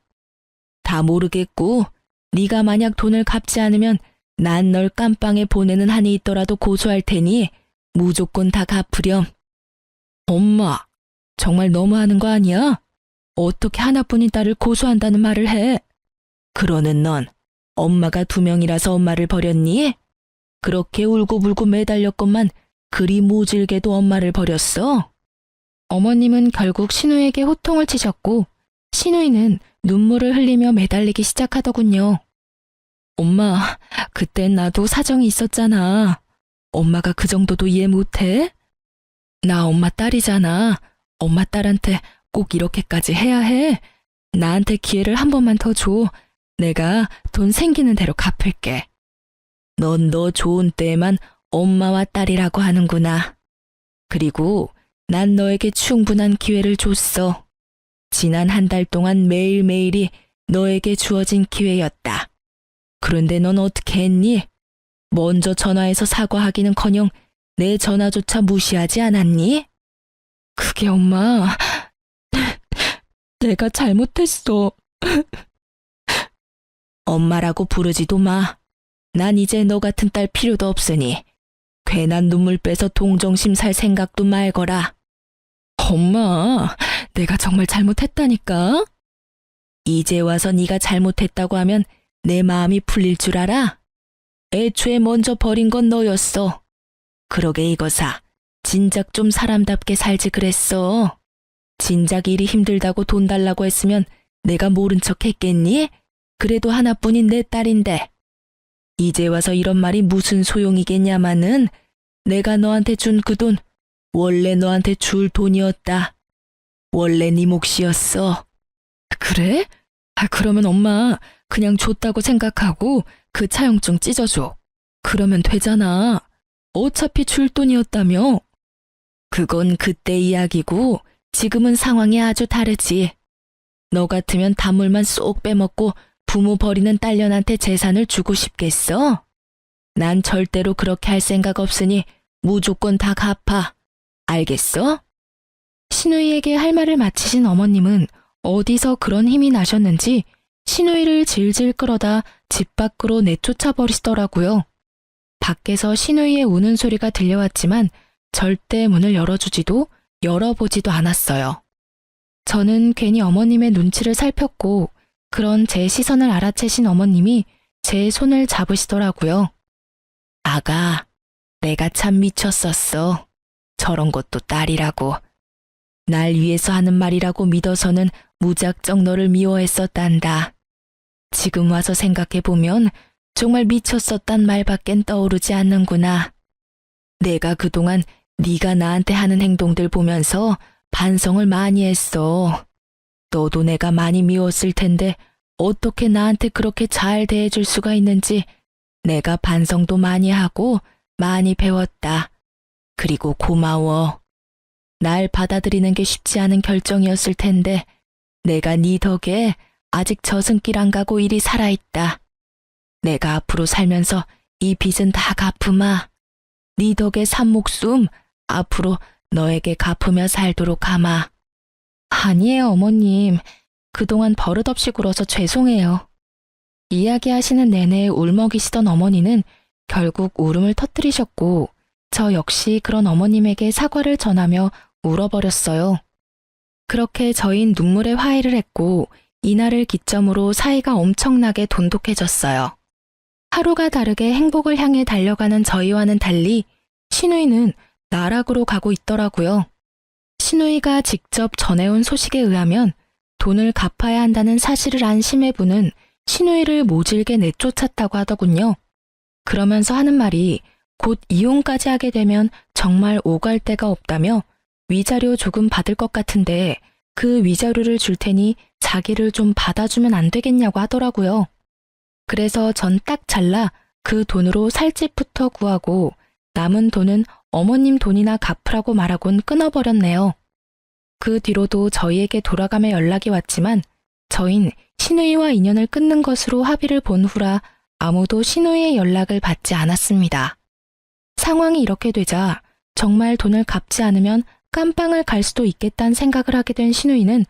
다 모르겠고 네가 만약 돈을 갚지 않으면 난 널 깜빵에 보내는 한이 있더라도 고소할 테니 무조건 다 갚으렴. 엄마, 정말 너무하는 거 아니야? 어떻게 하나뿐인 딸을 고소한다는 말을 해? 그러는 넌 엄마가 2명이라서 엄마를 버렸니? 그렇게 울고불고 매달렸건만 그리 모질게도 엄마를 버렸어? 어머님은 결국 신우에게 호통을 치셨고 신우이는 눈물을 흘리며 매달리기 시작하더군요. 엄마, 그땐 나도 사정이 있었잖아. 엄마가 그 정도도 이해 못해? 나 엄마 딸이잖아. 엄마 딸한테 꼭 이렇게까지 해야 해? 나한테 기회를 한 번만 더 줘. 내가 돈 생기는 대로 갚을게. 넌 너 좋은 때에만 엄마와 딸이라고 하는구나. 그리고 난 너에게 충분한 기회를 줬어. 지난 한 달 동안 매일매일이 너에게 주어진 기회였다. 그런데 넌 어떻게 했니? 먼저 전화해서 사과하기는커녕 내 전화조차 무시하지 않았니? 그게 엄마, 내가 잘못했어. 엄마라고 부르지도 마. 난 이제 너 같은 딸 필요도 없으니 괜한 눈물 빼서 동정심 살 생각도 말거라. 엄마, 내가 정말 잘못했다니까? 이제 와서 네가 잘못했다고 하면 내 마음이 풀릴 줄 알아? 애초에 먼저 버린 건 너였어. 그러게 이거사, 진작 좀 사람답게 살지 그랬어. 진작 일이 힘들다고 돈 달라고 했으면 내가 모른 척 했겠니? 그래도 하나뿐인 내 딸인데. 이제 와서 이런 말이 무슨 소용이겠냐마는 내가 너한테 준 그 돈 원래 너한테 줄 돈이었다. 원래 네 몫이었어. 그래? 그러면 엄마 그냥 줬다고 생각하고 그 차용증 찢어줘. 그러면 되잖아. 어차피 줄 돈이었다며. 그건 그때 이야기고 지금은 상황이 아주 다르지. 너 같으면 단물만 쏙 빼먹고 부모 버리는 딸년한테 재산을 주고 싶겠어? 난 절대로 그렇게 할 생각 없으니 무조건 다 갚아. 알겠어? 신우이에게 할 말을 마치신 어머님은 어디서 그런 힘이 나셨는지 신우이를 질질 끌어다 집 밖으로 내쫓아 버리시더라고요. 밖에서 신우이의 우는 소리가 들려왔지만 절대 문을 열어주지도 열어보지도 않았어요. 저는 괜히 어머님의 눈치를 살폈고 그런 제 시선을 알아채신 어머님이 제 손을 잡으시더라고요. 아가, 내가 참 미쳤었어. 저런 것도 딸이라고. 날 위해서 하는 말이라고 믿어서는 무작정 너를 미워했었단다. 지금 와서 생각해보면 정말 미쳤었단 말밖엔 떠오르지 않는구나. 내가 그동안 네가 나한테 하는 행동들 보면서 반성을 많이 했어. 너도 내가 많이 미웠을 텐데 어떻게 나한테 그렇게 잘 대해줄 수가 있는지 내가 반성도 많이 하고 많이 배웠다. 그리고 고마워. 날 받아들이는 게 쉽지 않은 결정이었을 텐데 내가 네 덕에 아직 저승길 안 가고 이리 살아있다. 내가 앞으로 살면서 이 빚은 다 갚으마. 네 덕에 산 목숨 앞으로 너에게 갚으며 살도록 하마. 아니에요, 어머님. 그동안 버릇없이 굴어서 죄송해요. 이야기하시는 내내 울먹이시던 어머니는 결국 울음을 터뜨리셨고 저 역시 그런 어머님에게 사과를 전하며 울어버렸어요. 그렇게 저흰 눈물의 화해를 했고 이날을 기점으로 사이가 엄청나게 돈독해졌어요. 하루가 다르게 행복을 향해 달려가는 저희와는 달리 신우이는 나락으로 가고 있더라고요. 신우이가 직접 전해온 소식에 의하면 돈을 갚아야 한다는 사실을 안 심해부는 신우이를 모질게 내쫓았다고 하더군요. 그러면서 하는 말이 곧 이혼까지 하게 되면 정말 오갈 데가 없다며 위자료 조금 받을 것 같은데 그 위자료를 줄 테니 자기를 좀 받아주면 안 되겠냐고 하더라고요. 그래서 전 딱 잘라 그 돈으로 살 집부터 구하고 남은 돈은 어머님 돈이나 갚으라고 말하곤 끊어버렸네요. 그 뒤로도 저희에게 돌아가며 연락이 왔지만 저흰 신우이와 인연을 끊는 것으로 합의를 본 후라 아무도 신우이의 연락을 받지 않았습니다. 상황이 이렇게 되자 정말 돈을 갚지 않으면 깜빵을 갈 수도 있겠다는 생각을 하게 된 신우이는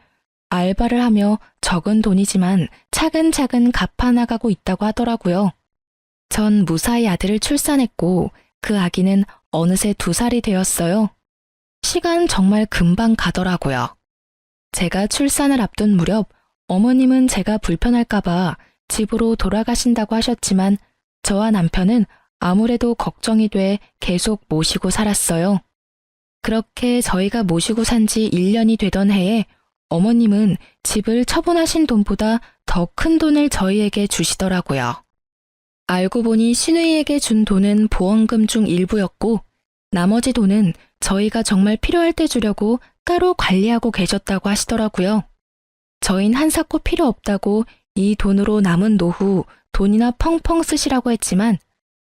알바를 하며 적은 돈이지만 차근차근 갚아나가고 있다고 하더라고요. 전 무사히 아들을 출산했고 그 아기는 어느새 2살이 되었어요. 시간 정말 금방 가더라고요. 제가 출산을 앞둔 무렵 어머님은 제가 불편할까봐 집으로 돌아가신다고 하셨지만 저와 남편은 아무래도 걱정이 돼 계속 모시고 살았어요. 그렇게 저희가 모시고 산 지 1년이 되던 해에 어머님은 집을 처분하신 돈보다 더 큰 돈을 저희에게 주시더라고요. 알고 보니 신우이에게 준 돈은 보험금 중 일부였고 나머지 돈은 저희가 정말 필요할 때 주려고 따로 관리하고 계셨다고 하시더라고요. 저흰 한사코 필요 없다고 이 돈으로 남은 노후 돈이나 펑펑 쓰시라고 했지만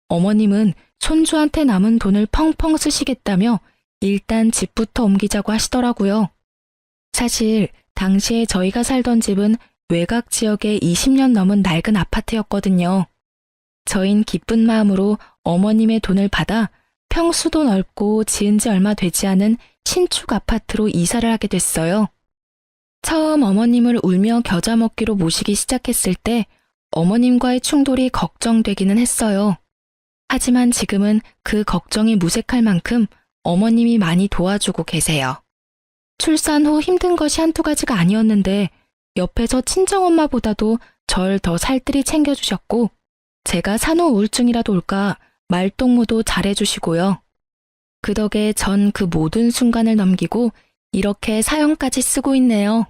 어머님은 손주한테 남은 돈을 펑펑 쓰시겠다며 일단 집부터 옮기자고 하시더라고요. 사실 당시에 저희가 살던 집은 외곽 지역의 20년 넘은 낡은 아파트였거든요. 저흰 기쁜 마음으로 어머님의 돈을 받아 평수도 넓고 지은 지 얼마 되지 않은 신축 아파트로 이사를 하게 됐어요. 처음 어머님을 울며 겨자 먹기로 모시기 시작했을 때 어머님과의 충돌이 걱정되기는 했어요. 하지만 지금은 그 걱정이 무색할 만큼 어머님이 많이 도와주고 계세요. 출산 후 힘든 것이 한두 가지가 아니었는데 옆에서 친정엄마보다도 절 더 살뜰히 챙겨주셨고 제가 산후 우울증이라도 올까 말동무도 잘해주시고요. 그 덕에 전 그 모든 순간을 넘기고 이렇게 사연까지 쓰고 있네요.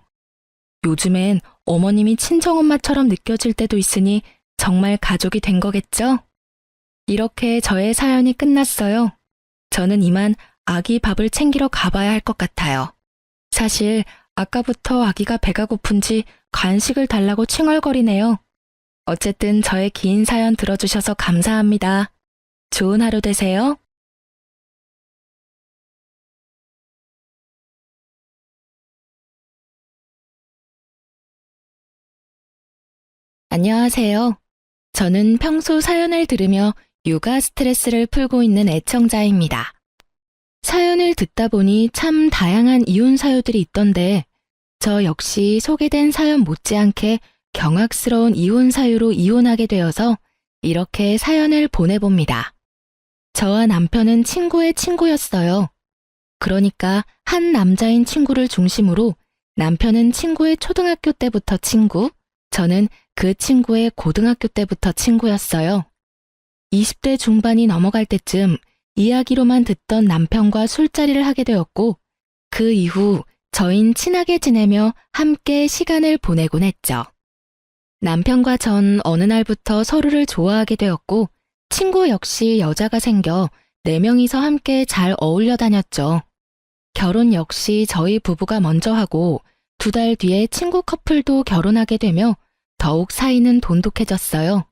요즘엔 어머님이 친정엄마처럼 느껴질 때도 있으니 정말 가족이 된 거겠죠? 이렇게 저의 사연이 끝났어요. 저는 이만 아기 밥을 챙기러 가봐야 할 것 같아요. 사실 아까부터 아기가 배가 고픈지 간식을 달라고 칭얼거리네요. 어쨌든 저의 긴 사연 들어주셔서 감사합니다. 좋은 하루 되세요. 안녕하세요. 저는 평소 사연을 들으며 육아 스트레스를 풀고 있는 애청자입니다. 사연을 듣다 보니 참 다양한 이혼 사유들이 있던데 저 역시 소개된 사연 못지않게 경악스러운 이혼 사유로 이혼하게 되어서 이렇게 사연을 보내봅니다. 저와 남편은 친구의 친구였어요. 그러니까 한 남자인 친구를 중심으로 남편은 친구의 초등학교 때부터 친구, 저는 그 친구의 고등학교 때부터 친구였어요. 20대 중반이 넘어갈 때쯤 이야기로만 듣던 남편과 술자리를 하게 되었고 그 이후 저흰 친하게 지내며 함께 시간을 보내곤 했죠. 남편과 전 어느 날부터 서로를 좋아하게 되었고 친구 역시 여자가 생겨 4명이서 함께 잘 어울려 다녔죠. 결혼 역시 저희 부부가 먼저 하고 2달 뒤에 친구 커플도 결혼하게 되며 더욱 사이는 돈독해졌어요.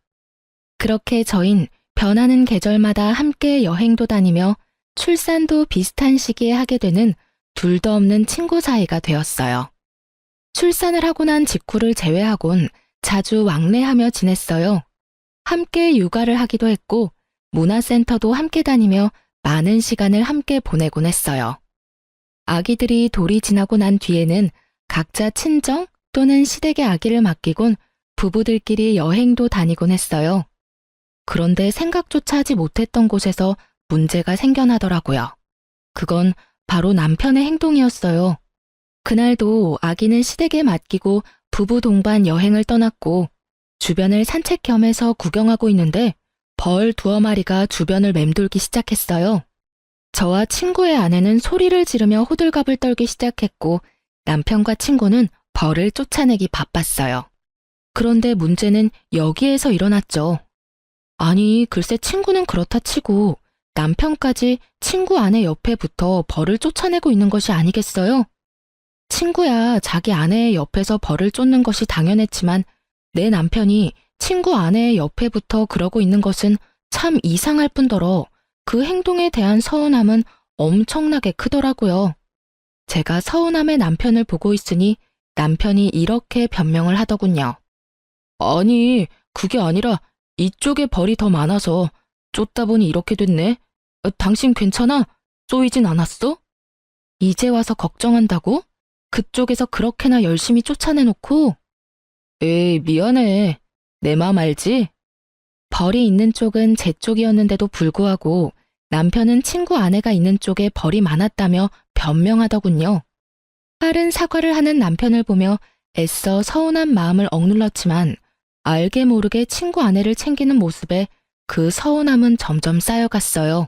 그렇게 저흰 변하는 계절마다 함께 여행도 다니며 출산도 비슷한 시기에 하게 되는 둘도 없는 친구 사이가 되었어요. 출산을 하고 난 직후를 제외하곤 자주 왕래하며 지냈어요. 함께 육아를 하기도 했고 문화센터도 함께 다니며 많은 시간을 함께 보내곤 했어요. 아기들이 돌이 지나고 난 뒤에는 각자 친정 또는 시댁에 아기를 맡기곤 부부들끼리 여행도 다니곤 했어요. 그런데 생각조차 하지 못했던 곳에서 문제가 생겨나더라고요. 그건 바로 남편의 행동이었어요. 그날도 아기는 시댁에 맡기고 부부 동반 여행을 떠났고 주변을 산책 겸해서 구경하고 있는데 벌 2마리가 주변을 맴돌기 시작했어요. 저와 친구의 아내는 소리를 지르며 호들갑을 떨기 시작했고 남편과 친구는 벌을 쫓아내기 바빴어요. 그런데 문제는 여기에서 일어났죠. 아니, 글쎄 친구는 그렇다 치고 남편까지 친구 아내 옆에 붙어 벌을 쫓아내고 있는 것이 아니겠어요? 친구야 자기 아내의 옆에서 벌을 쫓는 것이 당연했지만 내 남편이 친구 아내의 옆에 붙어 그러고 있는 것은 참 이상할 뿐더러 그 행동에 대한 서운함은 엄청나게 크더라고요. 제가 서운함의 남편을 보고 있으니 남편이 이렇게 변명을 하더군요. 아니, 그게 아니라 이쪽에 벌이 더 많아서 쫓다 보니 이렇게 됐네. 당신 괜찮아? 쏘이진 않았어? 이제 와서 걱정한다고? 그쪽에서 그렇게나 열심히 쫓아내놓고? 에이, 미안해. 내 맘 알지? 벌이 있는 쪽은 제 쪽이었는데도 불구하고 남편은 친구 아내가 있는 쪽에 벌이 많았다며 변명하더군요. 빠른 사과를 하는 남편을 보며 애써 서운한 마음을 억눌렀지만 알게 모르게 친구 아내를 챙기는 모습에 그 서운함은 점점 쌓여갔어요.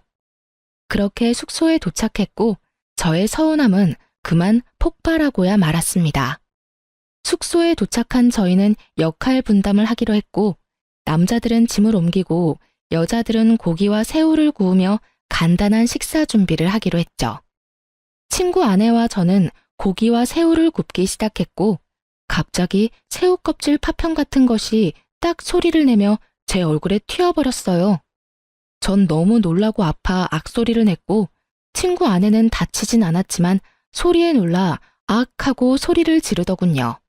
그렇게 숙소에 도착했고 저의 서운함은 그만 폭발하고야 말았습니다. 숙소에 도착한 저희는 역할 분담을 하기로 했고 남자들은 짐을 옮기고 여자들은 고기와 새우를 구우며 간단한 식사 준비를 하기로 했죠. 친구 아내와 저는 고기와 새우를 굽기 시작했고 갑자기 새우 껍질 파편 같은 것이 딱 소리를 내며 제 얼굴에 튀어버렸어요. 전 너무 놀라고 아파 악소리를 냈고 친구 아내는 다치진 않았지만 소리에 놀라 악 하고 소리를 지르더군요.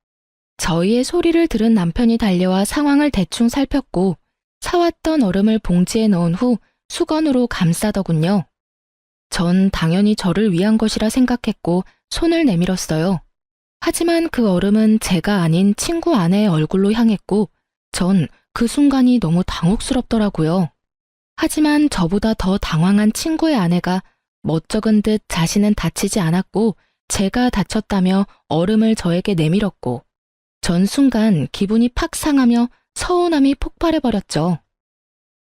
저희의 소리를 들은 남편이 달려와 상황을 대충 살폈고 사왔던 얼음을 봉지에 넣은 후 수건으로 감싸더군요. 전 당연히 저를 위한 것이라 생각했고 손을 내밀었어요. 하지만 그 얼음은 제가 아닌 친구 아내의 얼굴로 향했고 전 그 순간이 너무 당혹스럽더라고요. 하지만 저보다 더 당황한 친구의 아내가 멋쩍은 듯 자신은 다치지 않았고 제가 다쳤다며 얼음을 저에게 내밀었고 전 순간 기분이 팍 상하며 서운함이 폭발해버렸죠.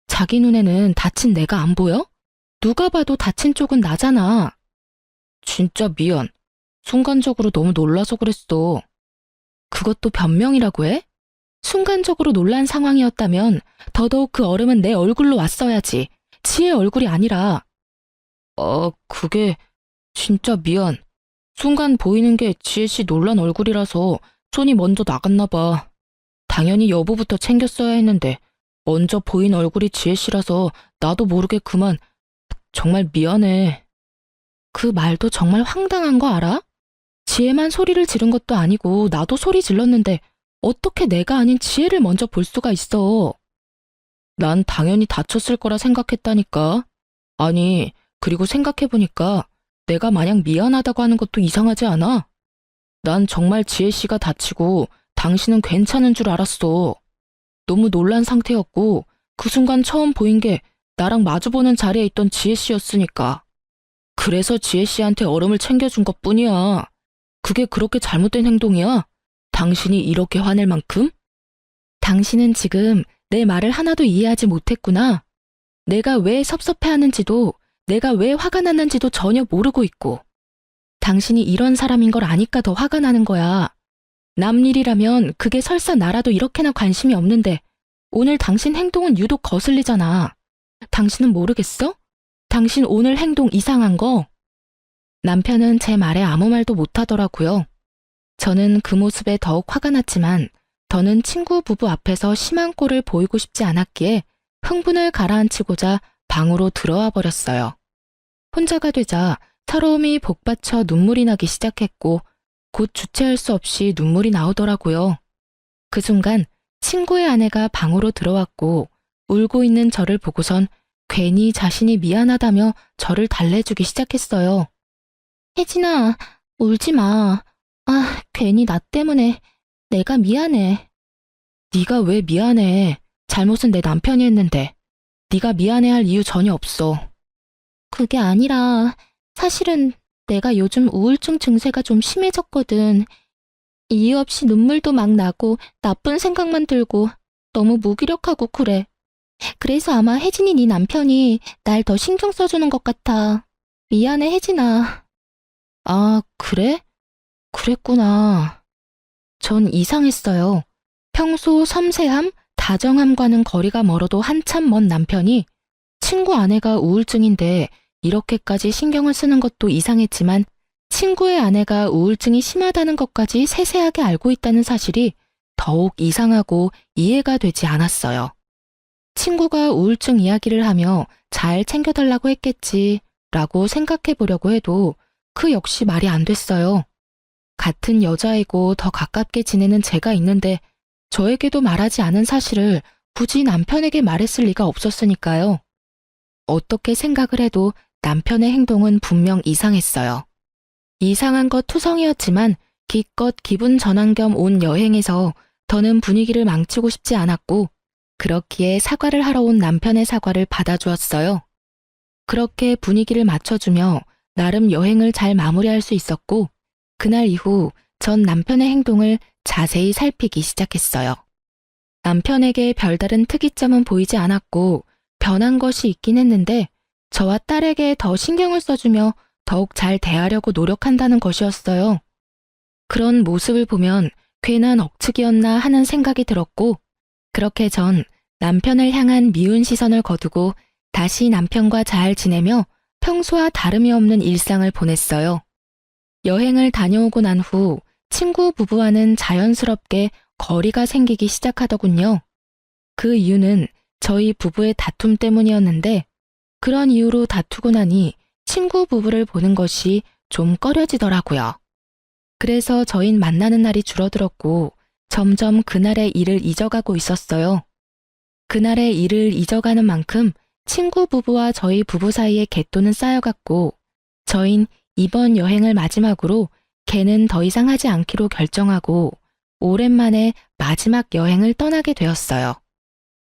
자기 눈에는 다친 내가 안 보여? 누가 봐도 다친 쪽은 나잖아. 진짜 미안. 순간적으로 너무 놀라서 그랬어. 그것도 변명이라고 해? 순간적으로 놀란 상황이었다면 더더욱 그 얼음은 내 얼굴로 왔어야지. 지의 얼굴이 아니라. 그게 진짜 미안. 순간 보이는 게 지혜씨 놀란 얼굴이라서 손이 먼저 나갔나 봐. 당연히 여보부터 챙겼어야 했는데 먼저 보인 얼굴이 지혜씨라서 나도 모르게 그만. 정말 미안해. 그 말도 정말 황당한 거 알아? 지혜만 소리를 지른 것도 아니고 나도 소리 질렀는데 어떻게 내가 아닌 지혜를 먼저 볼 수가 있어. 난 당연히 다쳤을 거라 생각했다니까. 아니, 그리고 생각해보니까 내가 마냥 미안하다고 하는 것도 이상하지 않아? 난 정말 지혜씨가 다치고 당신은 괜찮은 줄 알았어. 너무 놀란 상태였고 그 순간 처음 보인 게 나랑 마주보는 자리에 있던 지혜씨였으니까. 그래서 지혜씨한테 얼음을 챙겨준 것뿐이야. 그게 그렇게 잘못된 행동이야? 당신이 이렇게 화낼 만큼? 당신은 지금 내 말을 하나도 이해하지 못했구나. 내가 왜 섭섭해하는지도 내가 왜 화가 났는지도 전혀 모르고 있고 당신이 이런 사람인 걸 아니까 더 화가 나는 거야. 남 일이라면 그게 설사 나라도 이렇게나 관심이 없는데 오늘 당신 행동은 유독 거슬리잖아. 당신은 모르겠어? 당신 오늘 행동 이상한 거? 남편은 제 말에 아무 말도 못하더라고요. 저는 그 모습에 더욱 화가 났지만 더는 친구 부부 앞에서 심한 꼴을 보이고 싶지 않았기에 흥분을 가라앉히고자 방으로 들어와 버렸어요. 혼자가 되자 서러움이 복받쳐 눈물이 나기 시작했고 곧 주체할 수 없이 눈물이 나오더라고요. 그 순간 친구의 아내가 방으로 들어왔고 울고 있는 저를 보고선 괜히 자신이 미안하다며 저를 달래주기 시작했어요. 혜진아, 울지 마. 아, 괜히 나 때문에 내가 미안해. 네가 왜 미안해? 잘못은 내 남편이 했는데. 네가 미안해할 이유 전혀 없어. 그게 아니라 사실은 내가 요즘 우울증 증세가 좀 심해졌거든. 이유 없이 눈물도 막 나고 나쁜 생각만 들고 너무 무기력하고 그래. 그래서 아마 혜진이 네 남편이 날 더 신경 써주는 것 같아. 미안해, 혜진아. 아, 그래? 그랬구나. 전 이상했어요. 평소 섬세함, 다정함과는 거리가 멀어도 한참 먼 남편이 친구 아내가 우울증인데 이렇게까지 신경을 쓰는 것도 이상했지만 친구의 아내가 우울증이 심하다는 것까지 세세하게 알고 있다는 사실이 더욱 이상하고 이해가 되지 않았어요. 친구가 우울증 이야기를 하며 잘 챙겨달라고 했겠지 라고 생각해 보려고 해도 그 역시 말이 안 됐어요. 같은 여자이고 더 가깝게 지내는 제가 있는데 저에게도 말하지 않은 사실을 굳이 남편에게 말했을 리가 없었으니까요. 어떻게 생각을 해도 남편의 행동은 분명 이상했어요. 이상한 것 투성이었지만 기껏 기분 전환 겸 온 여행에서 더는 분위기를 망치고 싶지 않았고 그렇기에 사과를 하러 온 남편의 사과를 받아주었어요. 그렇게 분위기를 맞춰주며 나름 여행을 잘 마무리할 수 있었고 그날 이후 전 남편의 행동을 자세히 살피기 시작했어요. 남편에게 별다른 특이점은 보이지 않았고 변한 것이 있긴 했는데 저와 딸에게 더 신경을 써주며 더욱 잘 대하려고 노력한다는 것이었어요. 그런 모습을 보면 괜한 억측이었나 하는 생각이 들었고 그렇게 전 남편을 향한 미운 시선을 거두고 다시 남편과 잘 지내며 평소와 다름이 없는 일상을 보냈어요. 여행을 다녀오고 난 후 친구 부부와는 자연스럽게 거리가 생기기 시작하더군요. 그 이유는 저희 부부의 다툼 때문이었는데 그런 이유로 다투고 나니 친구 부부를 보는 것이 좀 꺼려지더라고요. 그래서 저흰 만나는 날이 줄어들었고 점점 그날의 일을 잊어가고 있었어요. 그날의 일을 잊어가는 만큼 친구 부부와 저희 부부 사이의 갯돈은 쌓여갔고 저흰 이번 여행을 마지막으로 걔는 더 이상 하지 않기로 결정하고 오랜만에 마지막 여행을 떠나게 되었어요.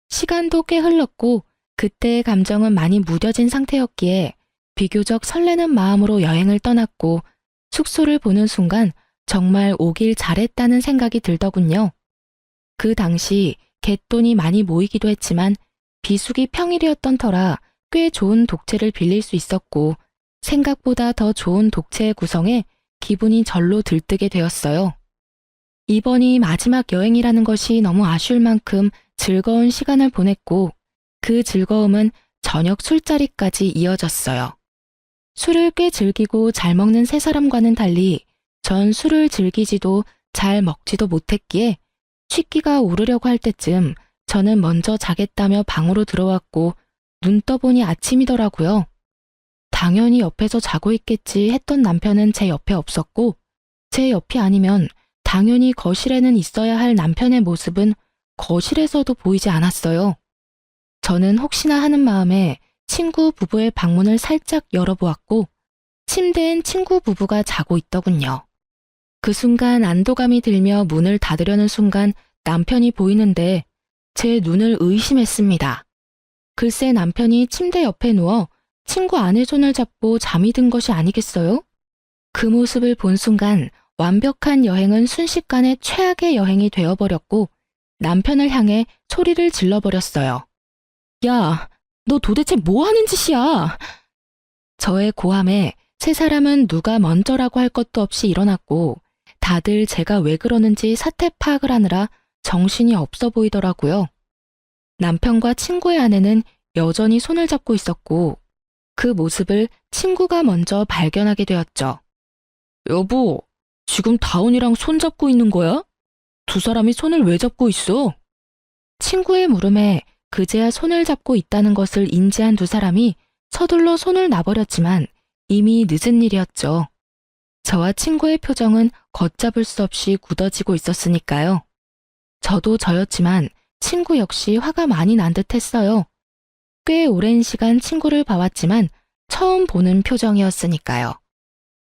시간도 꽤 흘렀고 그때의 감정은 많이 무뎌진 상태였기에 비교적 설레는 마음으로 여행을 떠났고 숙소를 보는 순간 정말 오길 잘했다는 생각이 들더군요. 그 당시 갯돈이 많이 모이기도 했지만 비수기 평일이었던 터라 꽤 좋은 독채를 빌릴 수 있었고 생각보다 더 좋은 독채의 구성에 기분이 절로 들뜨게 되었어요. 이번이 마지막 여행이라는 것이 너무 아쉬울 만큼 즐거운 시간을 보냈고 그 즐거움은 저녁 술자리까지 이어졌어요. 술을 꽤 즐기고 잘 먹는 세 사람과는 달리 전 술을 즐기지도 잘 먹지도 못했기에 취기가 오르려고 할 때쯤 저는 먼저 자겠다며 방으로 들어왔고 눈 떠보니 아침이더라고요. 당연히 옆에서 자고 있겠지 했던 남편은 제 옆에 없었고 제 옆이 아니면 당연히 거실에는 있어야 할 남편의 모습은 거실에서도 보이지 않았어요. 저는 혹시나 하는 마음에 친구 부부의 방문을 살짝 열어보았고 침대엔 친구 부부가 자고 있더군요. 그 순간 안도감이 들며 문을 닫으려는 순간 남편이 보이는데 제 눈을 의심했습니다. 글쎄 남편이 침대 옆에 누워 친구 아내 손을 잡고 잠이 든 것이 아니겠어요? 그 모습을 본 순간 완벽한 여행은 순식간에 최악의 여행이 되어버렸고 남편을 향해 소리를 질러버렸어요. 야, 너 도대체 뭐 하는 짓이야? 저의 고함에 세 사람은 누가 먼저라고 할 것도 없이 일어났고 다들 제가 왜 그러는지 사태 파악을 하느라 정신이 없어 보이더라고요. 남편과 친구의 아내는 여전히 손을 잡고 있었고 그 모습을 친구가 먼저 발견하게 되었죠. 여보, 지금 다운이랑 손 잡고 있는 거야? 두 사람이 손을 왜 잡고 있어? 친구의 물음에 그제야 손을 잡고 있다는 것을 인지한 두 사람이 서둘러 손을 놔버렸지만 이미 늦은 일이었죠. 저와 친구의 표정은 걷잡을 수 없이 굳어지고 있었으니까요. 저도 저였지만 친구 역시 화가 많이 난 듯 했어요. 꽤 오랜 시간 친구를 봐왔지만 처음 보는 표정이었으니까요.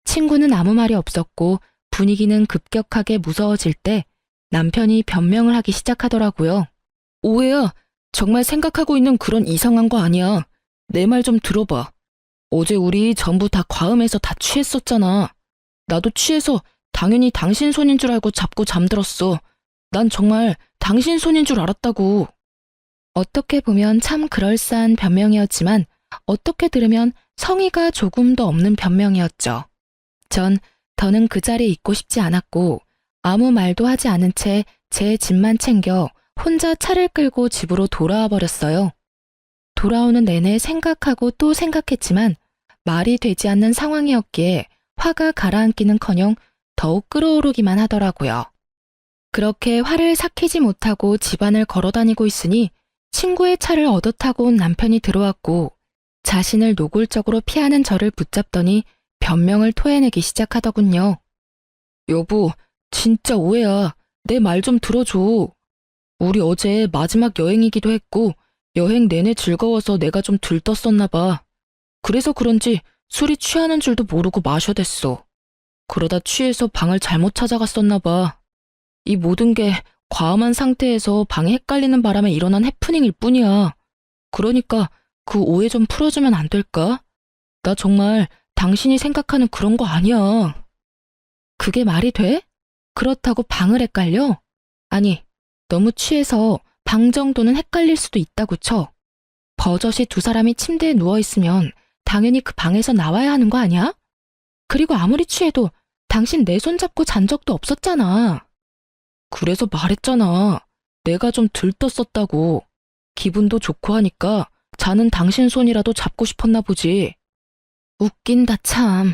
친구는 아무 말이 없었고 분위기는 급격하게 무서워질 때 남편이 변명을 하기 시작하더라고요. 오해야, 정말 생각하고 있는 그런 이상한 거 아니야. 내 말 좀 들어봐. 어제 우리 전부 다 과음해서 다 취했었잖아. 나도 취해서 당연히 당신 손인 줄 알고 잡고 잠들었어. 난 정말 당신 손인 줄 알았다고. 어떻게 보면 참 그럴싸한 변명이었지만 어떻게 들으면 성의가 조금도 없는 변명이었죠. 전 더는 그 자리에 있고 싶지 않았고 아무 말도 하지 않은 채 제 짐만 챙겨 혼자 차를 끌고 집으로 돌아와 버렸어요. 돌아오는 내내 생각하고 또 생각했지만 말이 되지 않는 상황이었기에 화가 가라앉기는커녕 더욱 끓어오르기만 하더라고요. 그렇게 화를 삭히지 못하고 집안을 걸어다니고 있으니 친구의 차를 얻어 타고 온 남편이 들어왔고 자신을 노골적으로 피하는 저를 붙잡더니 변명을 토해내기 시작하더군요. 여보, 진짜 오해야. 내 말 좀 들어줘. 우리 어제 마지막 여행이기도 했고 여행 내내 즐거워서 내가 좀 들떴었나 봐. 그래서 그런지 술이 취하는 줄도 모르고 마셔댔어. 그러다 취해서 방을 잘못 찾아갔었나 봐. 이 모든 게 과음한 상태에서 방이 헷갈리는 바람에 일어난 해프닝일 뿐이야. 그러니까 그 오해 좀 풀어주면 안 될까? 나 정말 당신이 생각하는 그런 거 아니야. 그게 말이 돼? 그렇다고 방을 헷갈려? 아니, 너무 취해서 방 정도는 헷갈릴 수도 있다고 쳐. 버젓이 두 사람이 침대에 누워있으면 당연히 그 방에서 나와야 하는 거 아니야? 그리고 아무리 취해도 당신 내 손 잡고 잔 적도 없었잖아. 그래서 말했잖아. 내가 좀 들떴었다고. 기분도 좋고 하니까 자는 당신 손이라도 잡고 싶었나 보지. 웃긴다 참.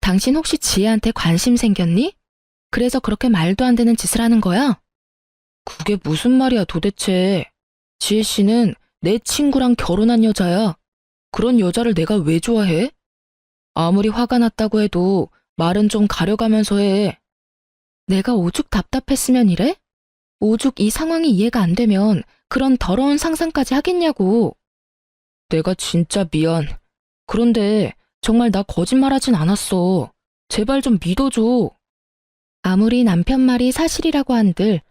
당신 혹시 지혜한테 관심 생겼니? 그래서 그렇게 말도 안 되는 짓을 하는 거야? 그게 무슨 말이야 도대체. 지혜 씨는 내 친구랑 결혼한 여자야. 그런 여자를 내가 왜 좋아해? 아무리 화가 났다고 해도 말은 좀 가려가면서 해. 내가 오죽 답답했으면 이래? 오죽 이 상황이 이해가 안 되면 그런 더러운 상상까지 하겠냐고. 내가 진짜 미안. 그런데 정말 나 거짓말하진 않았어. 제발 좀 믿어줘. 아무리 남편 말이 사실이라고 한들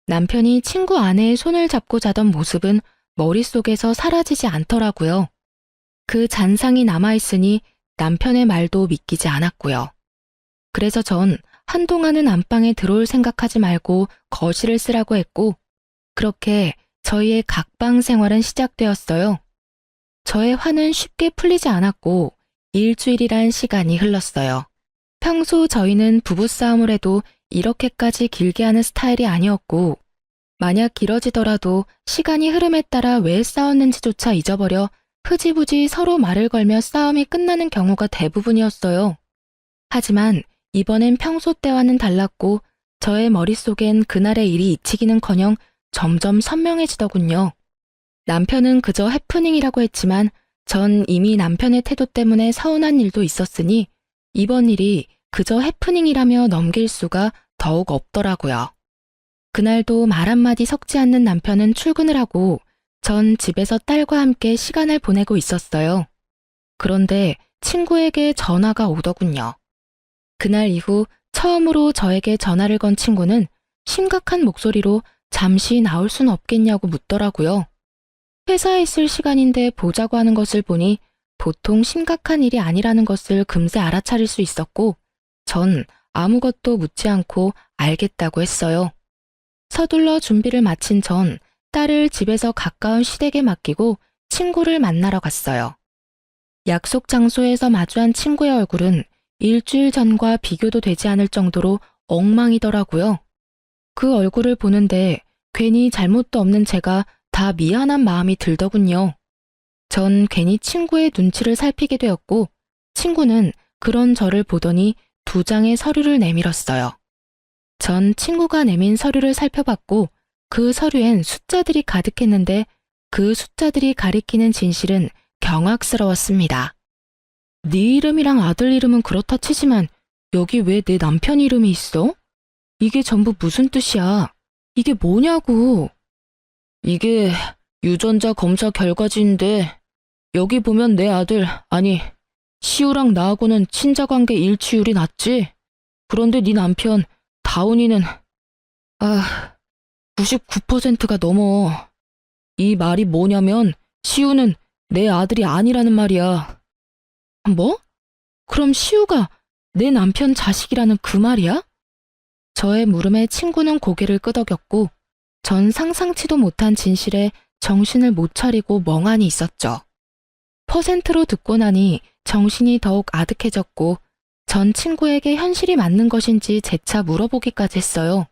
남편이 친구 아내의 손을 잡고 자던 모습은 머릿속에서 사라지지 않더라고요. 그 잔상이 남아있으니 남편의 말도 믿기지 않았고요. 그래서 전 한동안은 안방에 들어올 생각하지 말고 거실을 쓰라고 했고 그렇게 저희의 각방 생활은 시작되었어요. 저의 화는 쉽게 풀리지 않았고 일주일이란 시간이 흘렀어요. 평소 저희는 부부싸움을 해도 이렇게까지 길게 하는 스타일이 아니었고 만약 길어지더라도 시간이 흐름에 따라 왜 싸웠는지조차 잊어버려 흐지부지 서로 말을 걸며 싸움이 끝나는 경우가 대부분이었어요. 하지만 이번엔 평소 때와는 달랐고 저의 머릿속엔 그날의 일이 잊히기는커녕 점점 선명해지더군요. 남편은 그저 해프닝이라고 했지만 전 이미 남편의 태도 때문에 서운한 일도 있었으니 이번 일이 그저 해프닝이라며 넘길 수가 더욱 없더라고요. 그날도 말 한마디 섞지 않는 남편은 출근을 하고 전 집에서 딸과 함께 시간을 보내고 있었어요. 그런데 친구에게 전화가 오더군요. 그날 이후 처음으로 저에게 전화를 건 친구는 심각한 목소리로 잠시 나올 순 없겠냐고 묻더라고요. 회사에 있을 시간인데 보자고 하는 것을 보니 보통 심각한 일이 아니라는 것을 금세 알아차릴 수 있었고 전 아무것도 묻지 않고 알겠다고 했어요. 서둘러 준비를 마친 전 딸을 집에서 가까운 시댁에 맡기고 친구를 만나러 갔어요. 약속 장소에서 마주한 친구의 얼굴은 일주일 전과 비교도 되지 않을 정도로 엉망이더라고요. 그 얼굴을 보는데 괜히 잘못도 없는 제가 다 미안한 마음이 들더군요. 전 괜히 친구의 눈치를 살피게 되었고 친구는 그런 저를 보더니 두 장의 서류를 내밀었어요. 전 친구가 내민 서류를 살펴봤고 그 서류엔 숫자들이 가득했는데 그 숫자들이 가리키는 진실은 경악스러웠습니다. 네 이름이랑 아들 이름은 그렇다 치지만 여기 왜 내 남편 이름이 있어? 이게 전부 무슨 뜻이야? 이게 뭐냐고. 이게 유전자 검사 결과지인데 여기 보면 내 아들, 아니 시우랑 나하고는 친자관계 일치율이 낮지? 그런데 네 남편 다운이는 99%가 넘어. 이 말이 뭐냐면 시우는 내 아들이 아니라는 말이야. 뭐? 그럼 시우가 내 남편 자식이라는 그 말이야? 저의 물음에 친구는 고개를 끄덕였고 전 상상치도 못한 진실에 정신을 못 차리고 멍하니 있었죠. 퍼센트로 듣고 나니 정신이 더욱 아득해졌고 전 친구에게 현실이 맞는 것인지 재차 물어보기까지 했어요.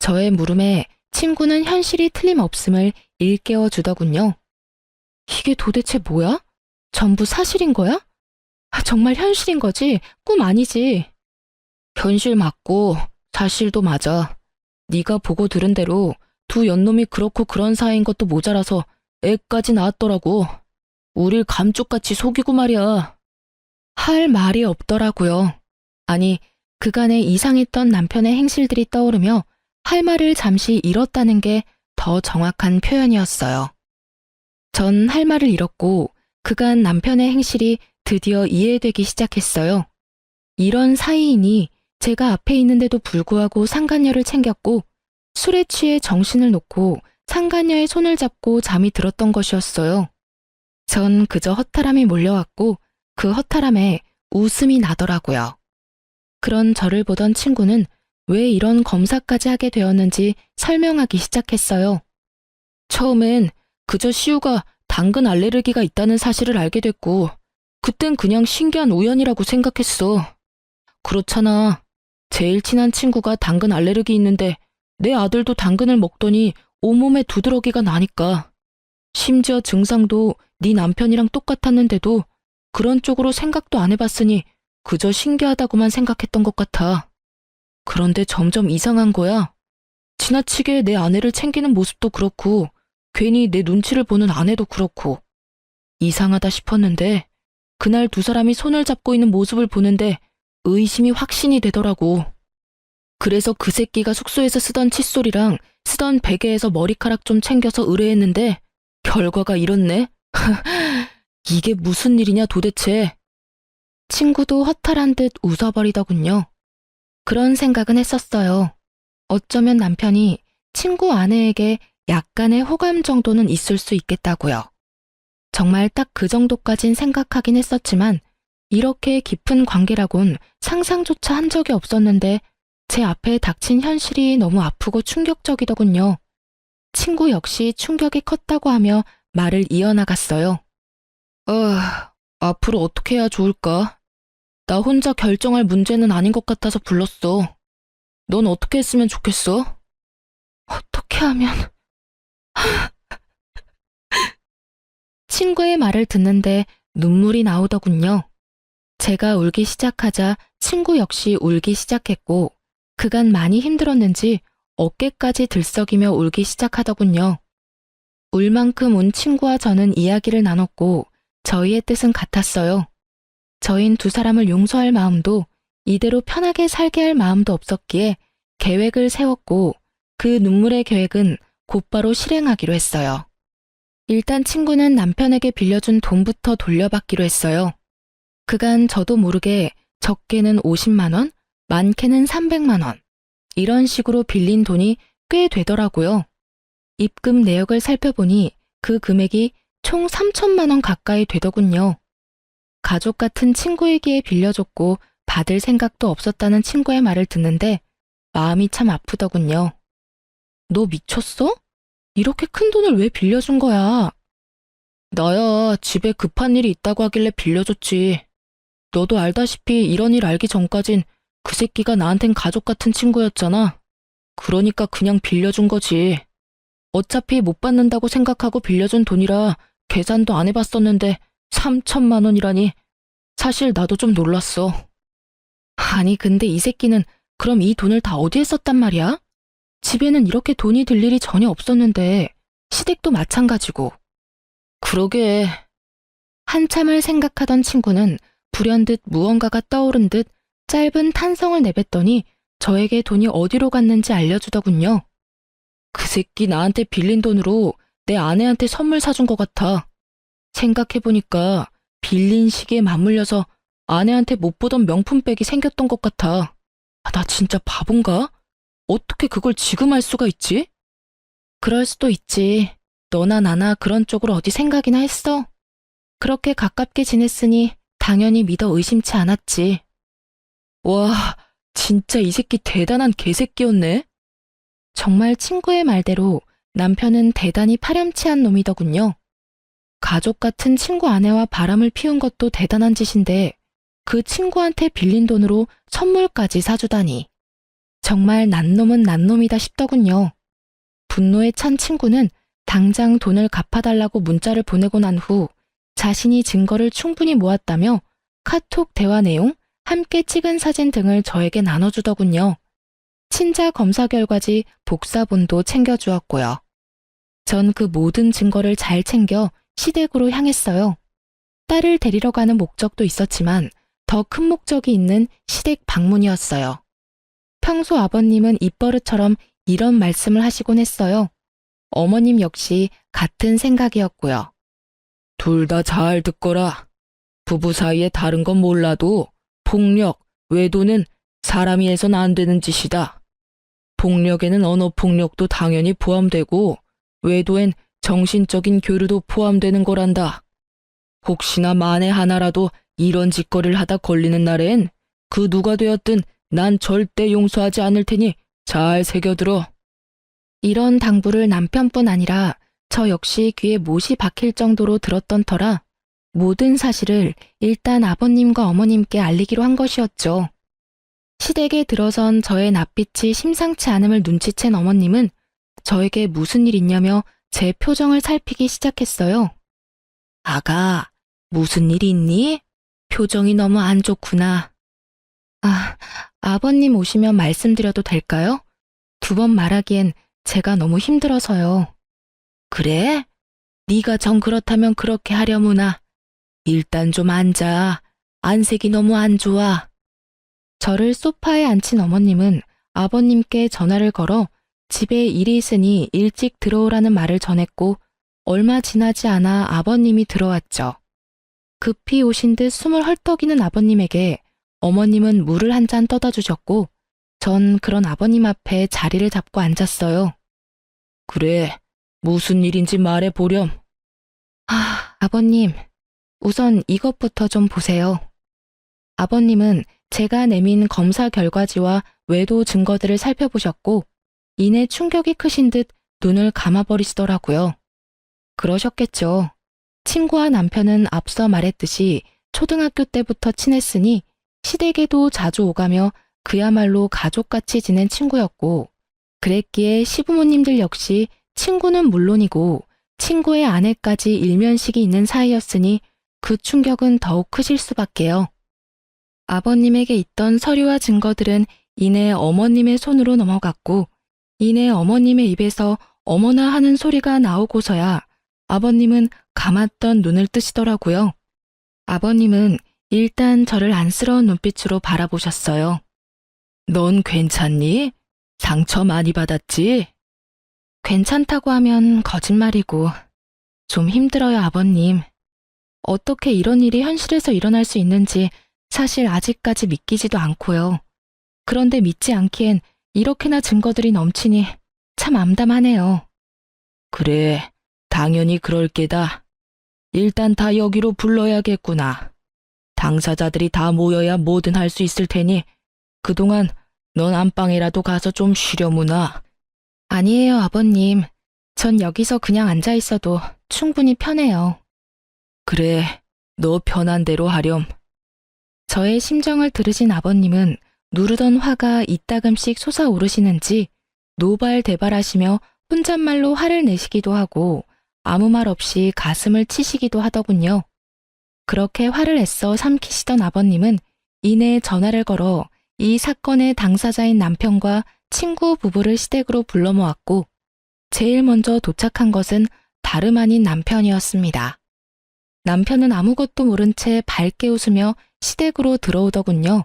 저의 물음에 친구는 현실이 틀림없음을 일깨워 주더군요. 이게 도대체 뭐야? 전부 사실인 거야? 정말 현실인 거지? 꿈 아니지? 현실 맞고 사실도 맞아. 네가 보고 들은 대로 두 연놈이 그렇고 그런 사이인 것도 모자라서 애까지 낳았더라고. 우릴 감쪽같이 속이고 말이야. 할 말이 없더라고요. 아니, 그간의 이상했던 남편의 행실들이 떠오르며 할 말을 잠시 잃었다는 게 더 정확한 표현이었어요. 전 할 말을 잃었고 그간 남편의 행실이 드디어 이해되기 시작했어요. 이런 사이이니 제가 앞에 있는데도 불구하고 상간녀를 챙겼고 술에 취해 정신을 놓고 상간녀의 손을 잡고 잠이 들었던 것이었어요. 전 그저 허탈함이 몰려왔고 그 허탈함에 웃음이 나더라고요. 그런 저를 보던 친구는 왜 이런 검사까지 하게 되었는지 설명하기 시작했어요. 처음엔 그저 시우가 당근 알레르기가 있다는 사실을 알게 됐고 그땐 그냥 신기한 우연이라고 생각했어. 그렇잖아. 제일 친한 친구가 당근 알레르기 있는데 내 아들도 당근을 먹더니 온몸에 두드러기가 나니까. 심지어 증상도 네 남편이랑 똑같았는데도 그런 쪽으로 생각도 안 해봤으니 그저 신기하다고만 생각했던 것 같아. 그런데 점점 이상한 거야. 지나치게 내 아내를 챙기는 모습도 그렇고 괜히 내 눈치를 보는 아내도 그렇고 이상하다 싶었는데 그날 두 사람이 손을 잡고 있는 모습을 보는데 의심이 확신이 되더라고. 그래서 그 새끼가 숙소에서 쓰던 칫솔이랑 쓰던 베개에서 머리카락 좀 챙겨서 의뢰했는데 결과가 이렇네. 이게 무슨 일이냐 도대체. 친구도 허탈한 듯 웃어버리더군요. 그런 생각은 했었어요. 어쩌면 남편이 친구 아내에게 약간의 호감 정도는 있을 수 있겠다고요. 정말 딱 그 정도까진 생각하긴 했었지만 이렇게 깊은 관계라곤 상상조차 한 적이 없었는데 제 앞에 닥친 현실이 너무 아프고 충격적이더군요. 친구 역시 충격이 컸다고 하며 말을 이어나갔어요. 앞으로 어떻게 해야 좋을까? 나 혼자 결정할 문제는 아닌 것 같아서 불렀어. 넌 어떻게 했으면 좋겠어? 어떻게 하면... 친구의 말을 듣는데 눈물이 나오더군요. 제가 울기 시작하자 친구 역시 울기 시작했고 그간 많이 힘들었는지 어깨까지 들썩이며 울기 시작하더군요. 울 만큼 운 친구와 저는 이야기를 나눴고 저희의 뜻은 같았어요. 저흰 두 사람을 용서할 마음도 이대로 편하게 살게 할 마음도 없었기에 계획을 세웠고 그 눈물의 계획은 곧바로 실행하기로 했어요. 일단 친구는 남편에게 빌려준 돈부터 돌려받기로 했어요. 그간 저도 모르게 적게는 50만 원, 많게는 300만 원 이런 식으로 빌린 돈이 꽤 되더라고요. 입금 내역을 살펴보니 그 금액이 총 3천만 원 가까이 되더군요. 가족 같은 친구에게 빌려줬고 받을 생각도 없었다는 친구의 말을 듣는데 마음이 참 아프더군요. 너 미쳤어? 이렇게 큰 돈을 왜 빌려준 거야? 나야 집에 급한 일이 있다고 하길래 빌려줬지. 너도 알다시피 이런 일 알기 전까진 그 새끼가 나한텐 가족 같은 친구였잖아. 그러니까 그냥 빌려준 거지. 어차피 못 받는다고 생각하고 빌려준 돈이라 계산도 안 해봤었는데 3천만 원이라니 사실 나도 좀 놀랐어. 아니, 근데 이 새끼는 그럼 이 돈을 다 어디에 썼단 말이야? 집에는 이렇게 돈이 들 일이 전혀 없었는데 시댁도 마찬가지고. 그러게. 한참을 생각하던 친구는 불현듯 무언가가 떠오른 듯 짧은 탄성을 내뱉더니 저에게 돈이 어디로 갔는지 알려주더군요. 그 새끼 나한테 빌린 돈으로 내 아내한테 선물 사준 것 같아. 생각해보니까 빌린 시기에 맞물려서 아내한테 못 보던 명품백이 생겼던 것 같아. 나 진짜 바본가? 어떻게 그걸 지금 알 수가 있지? 그럴 수도 있지. 너나 나나 그런 쪽으로 어디 생각이나 했어? 그렇게 가깝게 지냈으니 당연히 믿어 의심치 않았지. 와, 진짜 이 새끼 대단한 개새끼였네. 정말 친구의 말대로 남편은 대단히 파렴치한 놈이더군요. 가족 같은 친구 아내와 바람을 피운 것도 대단한 짓인데 그 친구한테 빌린 돈으로 선물까지 사주다니. 정말 난 놈은 난 놈이다 싶더군요. 분노에 찬 친구는 당장 돈을 갚아달라고 문자를 보내고 난 후 자신이 증거를 충분히 모았다며 카톡 대화 내용, 함께 찍은 사진 등을 저에게 나눠주더군요. 친자 검사 결과지 복사본도 챙겨주었고요. 전 그 모든 증거를 잘 챙겨 시댁으로 향했어요. 딸을 데리러 가는 목적도 있었지만 더 큰 목적이 있는 시댁 방문이었어요. 평소 아버님은 입버릇처럼 이런 말씀을 하시곤 했어요. 어머님 역시 같은 생각이었고요. 둘 다 잘 듣거라. 부부 사이에 다른 건 몰라도 폭력, 외도는 사람이 해선 안 되는 짓이다. 폭력에는 언어 폭력도 당연히 포함되고 외도엔 정신적인 교류도 포함되는 거란다. 혹시나 만에 하나라도 이런 짓거리를 하다 걸리는 날엔 그 누가 되었든 난 절대 용서하지 않을 테니 잘 새겨들어. 이런 당부를 남편뿐 아니라 저 역시 귀에 못이 박힐 정도로 들었던 터라 모든 사실을 일단 아버님과 어머님께 알리기로 한 것이었죠. 시댁에 들어선 저의 낯빛이 심상치 않음을 눈치챈 어머님은 저에게 무슨 일 있냐며 제 표정을 살피기 시작했어요. 아가, 무슨 일이 있니? 표정이 너무 안 좋구나. 아버님 오시면 말씀드려도 될까요? 2번 말하기엔 제가 너무 힘들어서요. 그래? 네가 정 그렇다면 그렇게 하려무나. 일단 좀 앉아. 안색이 너무 안 좋아. 저를 소파에 앉힌 어머님은 아버님께 전화를 걸어 집에 일이 있으니 일찍 들어오라는 말을 전했고 얼마 지나지 않아 아버님이 들어왔죠. 급히 오신 듯 숨을 헐떡이는 아버님에게 어머님은 물을 한 잔 떠다 주셨고 전 그런 아버님 앞에 자리를 잡고 앉았어요. 그래, 무슨 일인지 말해보렴. 아버님, 우선 이것부터 좀 보세요. 아버님은 제가 내민 검사 결과지와 외도 증거들을 살펴보셨고 이내 충격이 크신 듯 눈을 감아버리시더라고요. 그러셨겠죠. 친구와 남편은 앞서 말했듯이 초등학교 때부터 친했으니 시댁에도 자주 오가며 그야말로 가족같이 지낸 친구였고 그랬기에 시부모님들 역시 친구는 물론이고 친구의 아내까지 일면식이 있는 사이였으니 그 충격은 더욱 크실 수밖에요. 아버님에게 있던 서류와 증거들은 이내 어머님의 손으로 넘어갔고 이내 어머님의 입에서 어머나 하는 소리가 나오고서야 아버님은 감았던 눈을 뜨시더라고요. 아버님은 일단 저를 안쓰러운 눈빛으로 바라보셨어요. 넌 괜찮니? 상처 많이 받았지? 괜찮다고 하면 거짓말이고 좀 힘들어요, 아버님. 어떻게 이런 일이 현실에서 일어날 수 있는지 사실 아직까지 믿기지도 않고요. 그런데 믿지 않기엔 이렇게나 증거들이 넘치니 참 암담하네요. 그래, 당연히 그럴 게다. 일단 다 여기로 불러야겠구나. 당사자들이 다 모여야 뭐든 할 수 있을 테니 그동안 넌 안방에라도 가서 좀 쉬려무나. 아니에요, 아버님. 전 여기서 그냥 앉아 있어도 충분히 편해요. 그래, 너 편한 대로 하렴. 저의 심정을 들으신 아버님은 누르던 화가 이따금씩 솟아오르시는지 노발대발하시며 혼잣말로 화를 내시기도 하고 아무 말 없이 가슴을 치시기도 하더군요. 그렇게 화를 애써 삼키시던 아버님은 이내 전화를 걸어 이 사건의 당사자인 남편과 친구 부부를 시댁으로 불러 모았고 제일 먼저 도착한 것은 다름 아닌 남편이었습니다. 남편은 아무것도 모른 채 밝게 웃으며 시댁으로 들어오더군요.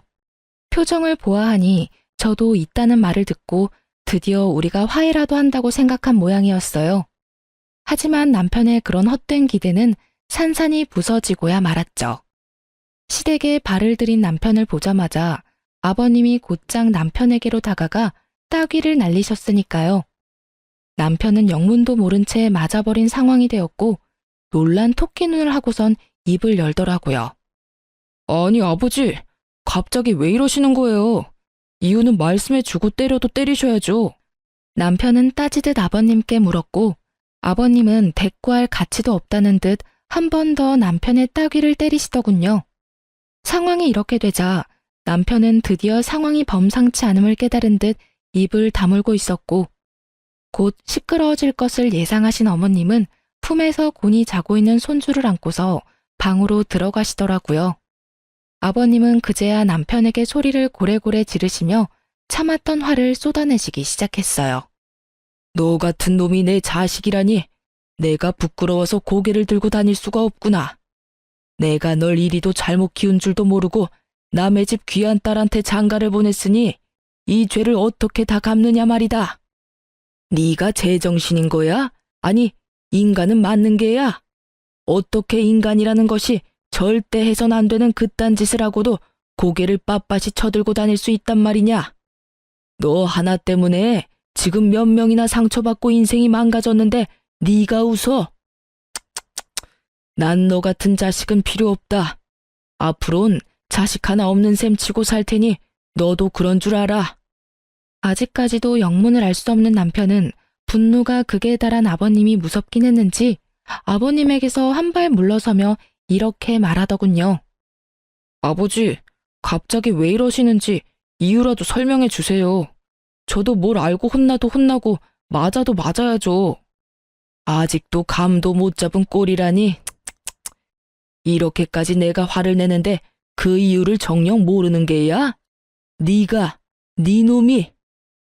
표정을 보아하니 저도 있다는 말을 듣고 드디어 우리가 화해라도 한다고 생각한 모양이었어요. 하지만 남편의 그런 헛된 기대는 산산이 부서지고야 말았죠. 시댁에 발을 들인 남편을 보자마자 아버님이 곧장 남편에게로 다가가 따귀를 날리셨으니까요. 남편은 영문도 모른 채 맞아버린 상황이 되었고 놀란 토끼 눈을 하고선 입을 열더라고요. 아니 아버지, 갑자기 왜 이러시는 거예요? 이유는 말씀해 주고 때려도 때리셔야죠. 남편은 따지듯 아버님께 물었고 아버님은 대꾸할 가치도 없다는 듯 한 번 더 남편의 따귀를 때리시더군요. 상황이 이렇게 되자 남편은 드디어 상황이 범상치 않음을 깨달은 듯 입을 다물고 있었고 곧 시끄러워질 것을 예상하신 어머님은 품에서 곤히 자고 있는 손주를 안고서 방으로 들어가시더라고요. 아버님은 그제야 남편에게 소리를 고래고래 지르시며 참았던 화를 쏟아내시기 시작했어요. 너 같은 놈이 내 자식이라니 내가 부끄러워서 고개를 들고 다닐 수가 없구나. 내가 널 이리도 잘못 키운 줄도 모르고 남의 집 귀한 딸한테 장가를 보냈으니 이 죄를 어떻게 다 갚느냐 말이다. 네가 제정신인 거야? 아니, 인간은 맞는 게야? 어떻게 인간이라는 것이 절대 해선 안 되는 그딴 짓을 하고도 고개를 빳빳이 쳐들고 다닐 수 있단 말이냐? 너 하나 때문에 지금 몇 명이나 상처받고 인생이 망가졌는데 네가 웃어? 난 너 같은 자식은 필요 없다. 앞으론 자식 하나 없는 셈 치고 살 테니 너도 그런 줄 알아. 아직까지도 영문을 알 수 없는 남편은 분노가 극에 달한 아버님이 무섭긴 했는지 아버님에게서 한 발 물러서며 이렇게 말하더군요. 아버지, 갑자기 왜 이러시는지 이유라도 설명해 주세요. 저도 뭘 알고 혼나도 혼나고 맞아도 맞아야죠. 아직도 감도 못 잡은 꼴이라니. 이렇게까지 내가 화를 내는데 그 이유를 정녕 모르는 게야? 네가, 네 놈이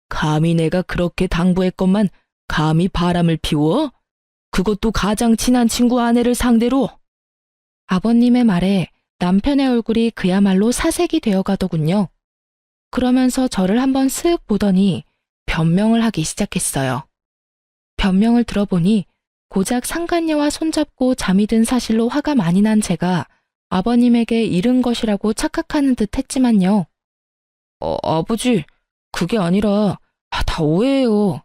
감히 내가 그렇게 당부했건만 감히 바람을 피워? 그것도 가장 친한 친구 아내를 상대로? 아버님의 말에 남편의 얼굴이 그야말로 사색이 되어 가더군요. 그러면서 저를 한번 쓱 보더니 변명을 하기 시작했어요. 변명을 들어보니 고작 상간녀와 손잡고 잠이 든 사실로 화가 많이 난 제가 아버님에게 잃은 것이라고 착각하는 듯 했지만요. 아버지, 그게 아니라 다 오해예요.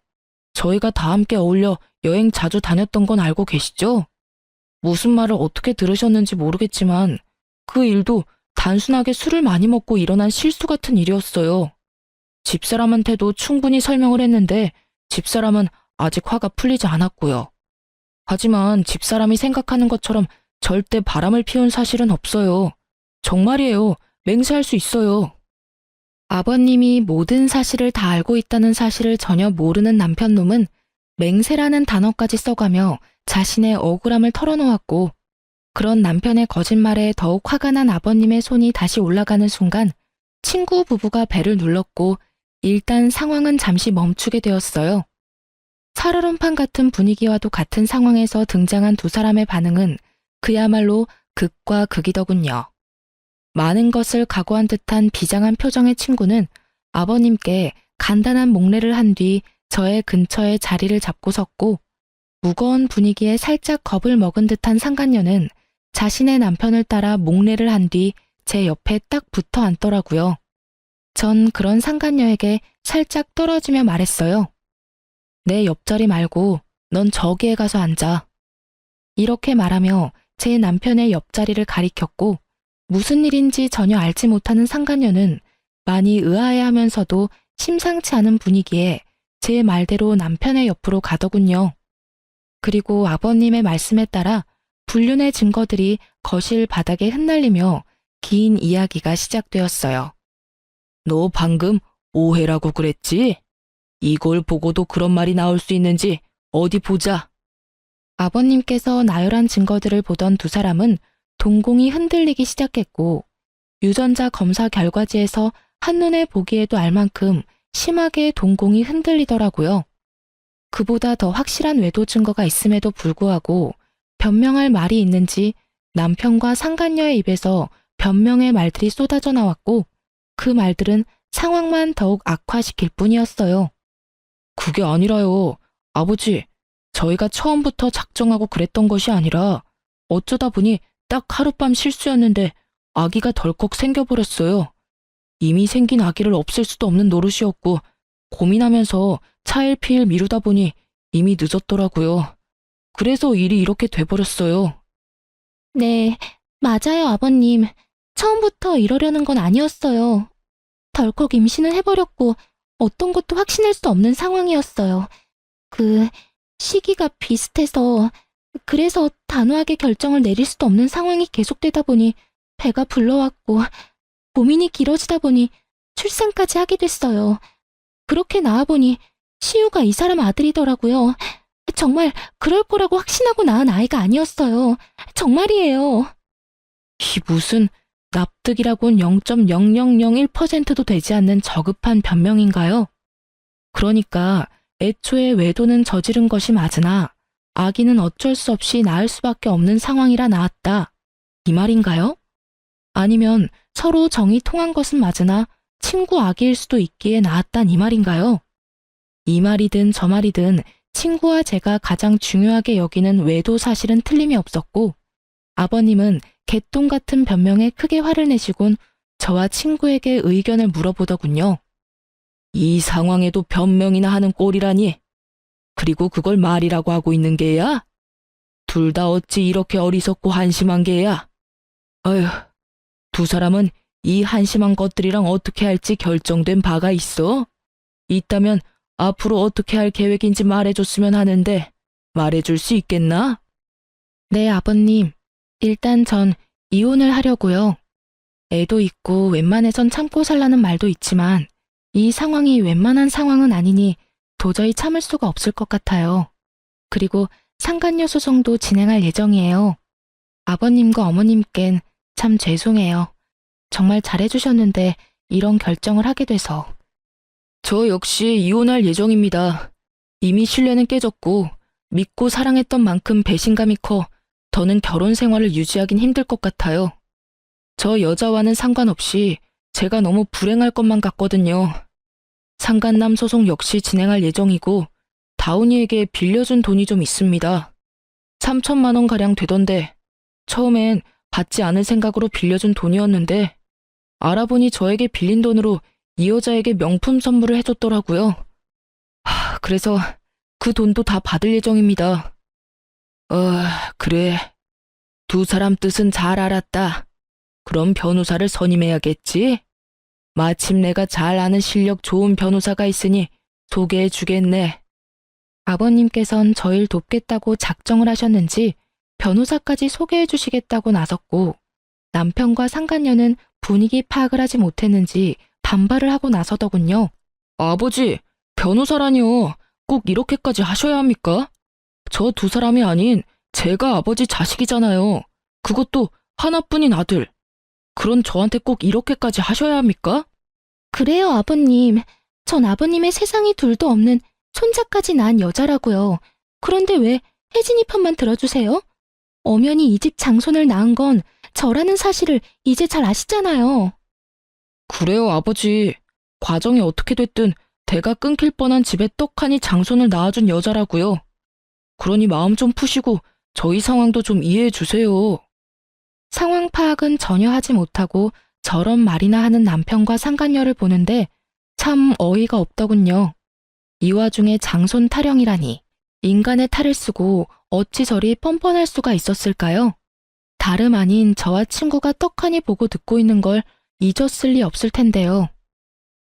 저희가 다 함께 어울려 여행 자주 다녔던 건 알고 계시죠? 무슨 말을 어떻게 들으셨는지 모르겠지만 그 일도 단순하게 술을 많이 먹고 일어난 실수 같은 일이었어요. 집사람한테도 충분히 설명을 했는데 집사람은 아직 화가 풀리지 않았고요. 하지만 집사람이 생각하는 것처럼 절대 바람을 피운 사실은 없어요. 정말이에요. 맹세할 수 있어요. 아버님이 모든 사실을 다 알고 있다는 사실을 전혀 모르는 남편놈은 맹세라는 단어까지 써가며 자신의 억울함을 털어놓았고 그런 남편의 거짓말에 더욱 화가 난 아버님의 손이 다시 올라가는 순간 친구 부부가 배를 눌렀고 일단 상황은 잠시 멈추게 되었어요. 살얼음판 같은 분위기와도 같은 상황에서 등장한 두 사람의 반응은 그야말로 극과 극이더군요. 많은 것을 각오한 듯한 비장한 표정의 친구는 아버님께 간단한 목례를 한 뒤 저의 근처에 자리를 잡고 섰고 무거운 분위기에 살짝 겁을 먹은 듯한 상간녀는 자신의 남편을 따라 목례를 한 뒤 제 옆에 딱 붙어 앉더라고요. 전 그런 상간녀에게 살짝 떨어지며 말했어요. 내 옆자리 말고 넌 저기에 가서 앉아. 이렇게 말하며 제 남편의 옆자리를 가리켰고 무슨 일인지 전혀 알지 못하는 상간녀는 많이 의아해하면서도 심상치 않은 분위기에 제 말대로 남편의 옆으로 가더군요. 그리고 아버님의 말씀에 따라 불륜의 증거들이 거실 바닥에 흩날리며 긴 이야기가 시작되었어요. 너 방금 오해라고 그랬지? 이걸 보고도 그런 말이 나올 수 있는지 어디 보자. 아버님께서 나열한 증거들을 보던 두 사람은 동공이 흔들리기 시작했고 유전자 검사 결과지에서 한눈에 보기에도 알 만큼 심하게 동공이 흔들리더라고요. 그보다 더 확실한 외도 증거가 있음에도 불구하고 변명할 말이 있는지 남편과 상간녀의 입에서 변명의 말들이 쏟아져 나왔고 그 말들은 상황만 더욱 악화시킬 뿐이었어요. 그게 아니라요. 아버지, 저희가 처음부터 작정하고 그랬던 것이 아니라 어쩌다 보니 딱 하룻밤 실수였는데 아기가 덜컥 생겨버렸어요. 이미 생긴 아기를 없앨 수도 없는 노릇이었고 고민하면서 차일피일 미루다 보니 이미 늦었더라고요. 그래서 일이 이렇게 돼버렸어요. 네, 맞아요, 아버님. 처음부터 이러려는 건 아니었어요. 덜컥 임신을 해버렸고 어떤 것도 확신할 수 없는 상황이었어요. 시기가 비슷해서 그래서 단호하게 결정을 내릴 수도 없는 상황이 계속되다 보니 배가 불러왔고 고민이 길어지다 보니 출산까지 하게 됐어요. 그렇게 나와보니 시우가 이 사람 아들이더라고요. 정말 그럴 거라고 확신하고 낳은 아이가 아니었어요. 정말이에요. 이 무슨 납득이라곤 0.0001%도 되지 않는 저급한 변명인가요? 그러니까 애초에 외도는 저지른 것이 맞으나 아기는 어쩔 수 없이 낳을 수밖에 없는 상황이라 낳았다. 이 말인가요? 아니면 서로 정이 통한 것은 맞으나 친구 아기일 수도 있기에 낳았단 이 말인가요? 이 말이든 저 말이든 친구와 제가 가장 중요하게 여기는 외도 사실은 틀림이 없었고 아버님은 개똥 같은 변명에 크게 화를 내시곤 저와 친구에게 의견을 물어보더군요. 이 상황에도 변명이나 하는 꼴이라니. 그리고 그걸 말이라고 하고 있는 게야? 둘 다 어찌 이렇게 어리석고 한심한 게야? 어휴, 두 사람은 이 한심한 것들이랑 어떻게 할지 결정된 바가 있어? 있다면 앞으로 어떻게 할 계획인지 말해줬으면 하는데 말해줄 수 있겠나? 네, 아버님. 일단 전 이혼을 하려고요. 애도 있고 웬만해선 참고 살라는 말도 있지만 이 상황이 웬만한 상황은 아니니 도저히 참을 수가 없을 것 같아요. 그리고 상간녀 소송도 진행할 예정이에요. 아버님과 어머님껜 참 죄송해요. 정말 잘해주셨는데 이런 결정을 하게 돼서. 저 역시 이혼할 예정입니다. 이미 신뢰는 깨졌고 믿고 사랑했던 만큼 배신감이 커 더는 결혼 생활을 유지하긴 힘들 것 같아요. 저 여자와는 상관없이 제가 너무 불행할 것만 같거든요. 상간남 소송 역시 진행할 예정이고 다운이에게 빌려준 돈이 좀 있습니다. 3천만 원가량 되던데 처음엔 받지 않을 생각으로 빌려준 돈이었는데 알아보니 저에게 빌린 돈으로 이 여자에게 명품 선물을 해줬더라고요. 그래서 그 돈도 다 받을 예정입니다. 그래. 두 사람 뜻은 잘 알았다. 그럼 변호사를 선임해야겠지? 마침 내가 잘 아는 실력 좋은 변호사가 있으니 소개해 주겠네. 아버님께선 저를 돕겠다고 작정을 하셨는지 변호사까지 소개해 주시겠다고 나섰고 남편과 상간녀는 분위기 파악을 하지 못했는지 반발을 하고 나서더군요. 아버지, 변호사라니요. 꼭 이렇게까지 하셔야 합니까? 저 두 사람이 아닌 제가 아버지 자식이잖아요. 그것도 하나뿐인 아들. 그런 저한테 꼭 이렇게까지 하셔야 합니까? 그래요, 아버님. 전 아버님의 세상이 둘도 없는 손자까지 낳은 여자라고요. 그런데 왜 혜진이 편만 들어주세요? 엄연히 이 집 장손을 낳은 건 저라는 사실을 이제 잘 아시잖아요. 그래요, 아버지. 과정이 어떻게 됐든 대가 끊길 뻔한 집에 떡하니 장손을 낳아준 여자라고요. 그러니 마음 좀 푸시고 저희 상황도 좀 이해해 주세요. 상황 파악은 전혀 하지 못하고 저런 말이나 하는 남편과 상간녀를 보는데 참 어이가 없더군요. 이 와중에 장손 타령이라니 인간의 탈을 쓰고 어찌 저리 뻔뻔할 수가 있었을까요? 다름 아닌 저와 친구가 떡하니 보고 듣고 있는 걸 잊었을 리 없을 텐데요.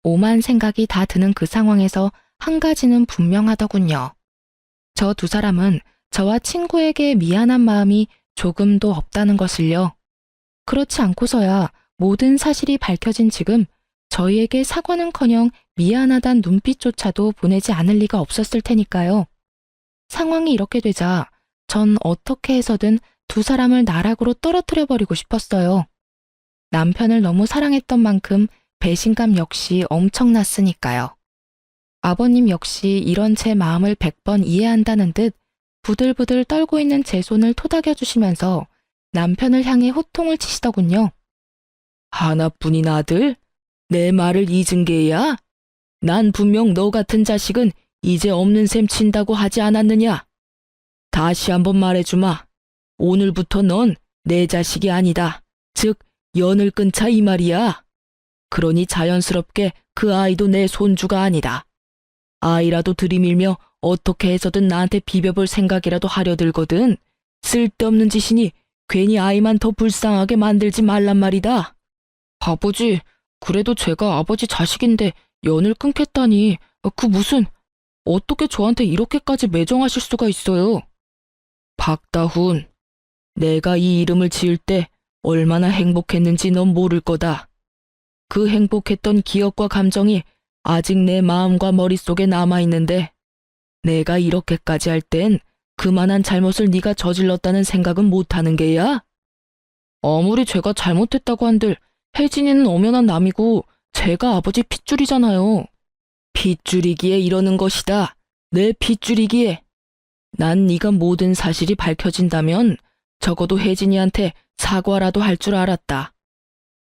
오만 생각이 다 드는 그 상황에서 한 가지는 분명하더군요. 저 두 사람은 저와 친구에게 미안한 마음이 조금도 없다는 것을요. 그렇지 않고서야 모든 사실이 밝혀진 지금 저희에게 사과는커녕 미안하단 눈빛조차도 보내지 않을 리가 없었을 테니까요. 상황이 이렇게 되자 전 어떻게 해서든 두 사람을 나락으로 떨어뜨려버리고 싶었어요. 남편을 너무 사랑했던 만큼 배신감 역시 엄청났으니까요. 아버님 역시 이런 제 마음을 100번 이해한다는 듯 부들부들 떨고 있는 제 손을 토닥여 주시면서 남편을 향해 호통을 치시더군요. 하나뿐인 아들? 내 말을 잊은 게야? 난 분명 너 같은 자식은 이제 없는 셈 친다고 하지 않았느냐? 다시 한번 말해주마. 오늘부터 넌 내 자식이 아니다. 즉, 연을 끊자 이 말이야. 그러니 자연스럽게 그 아이도 내 손주가 아니다. 아이라도 들이밀며 어떻게 해서든 나한테 비벼볼 생각이라도 하려 들거든. 쓸데없는 짓이니 괜히 아이만 더 불쌍하게 만들지 말란 말이다. 아버지, 그래도 제가 아버지 자식인데 연을 끊겠다니 그 무슨 어떻게 저한테 이렇게까지 매정하실 수가 있어요? 박다훈, 내가 이 이름을 지을 때 얼마나 행복했는지 넌 모를 거다. 그 행복했던 기억과 감정이 아직 내 마음과 머릿속에 남아있는데 내가 이렇게까지 할 땐 그만한 잘못을 네가 저질렀다는 생각은 못하는 게야? 아무리 제가 잘못했다고 한들 혜진이는 엄연한 남이고 제가 아버지 핏줄이잖아요. 핏줄이기에 이러는 것이다. 내 핏줄이기에. 난 네가 모든 사실이 밝혀진다면 적어도 혜진이한테 사과라도 할 줄 알았다.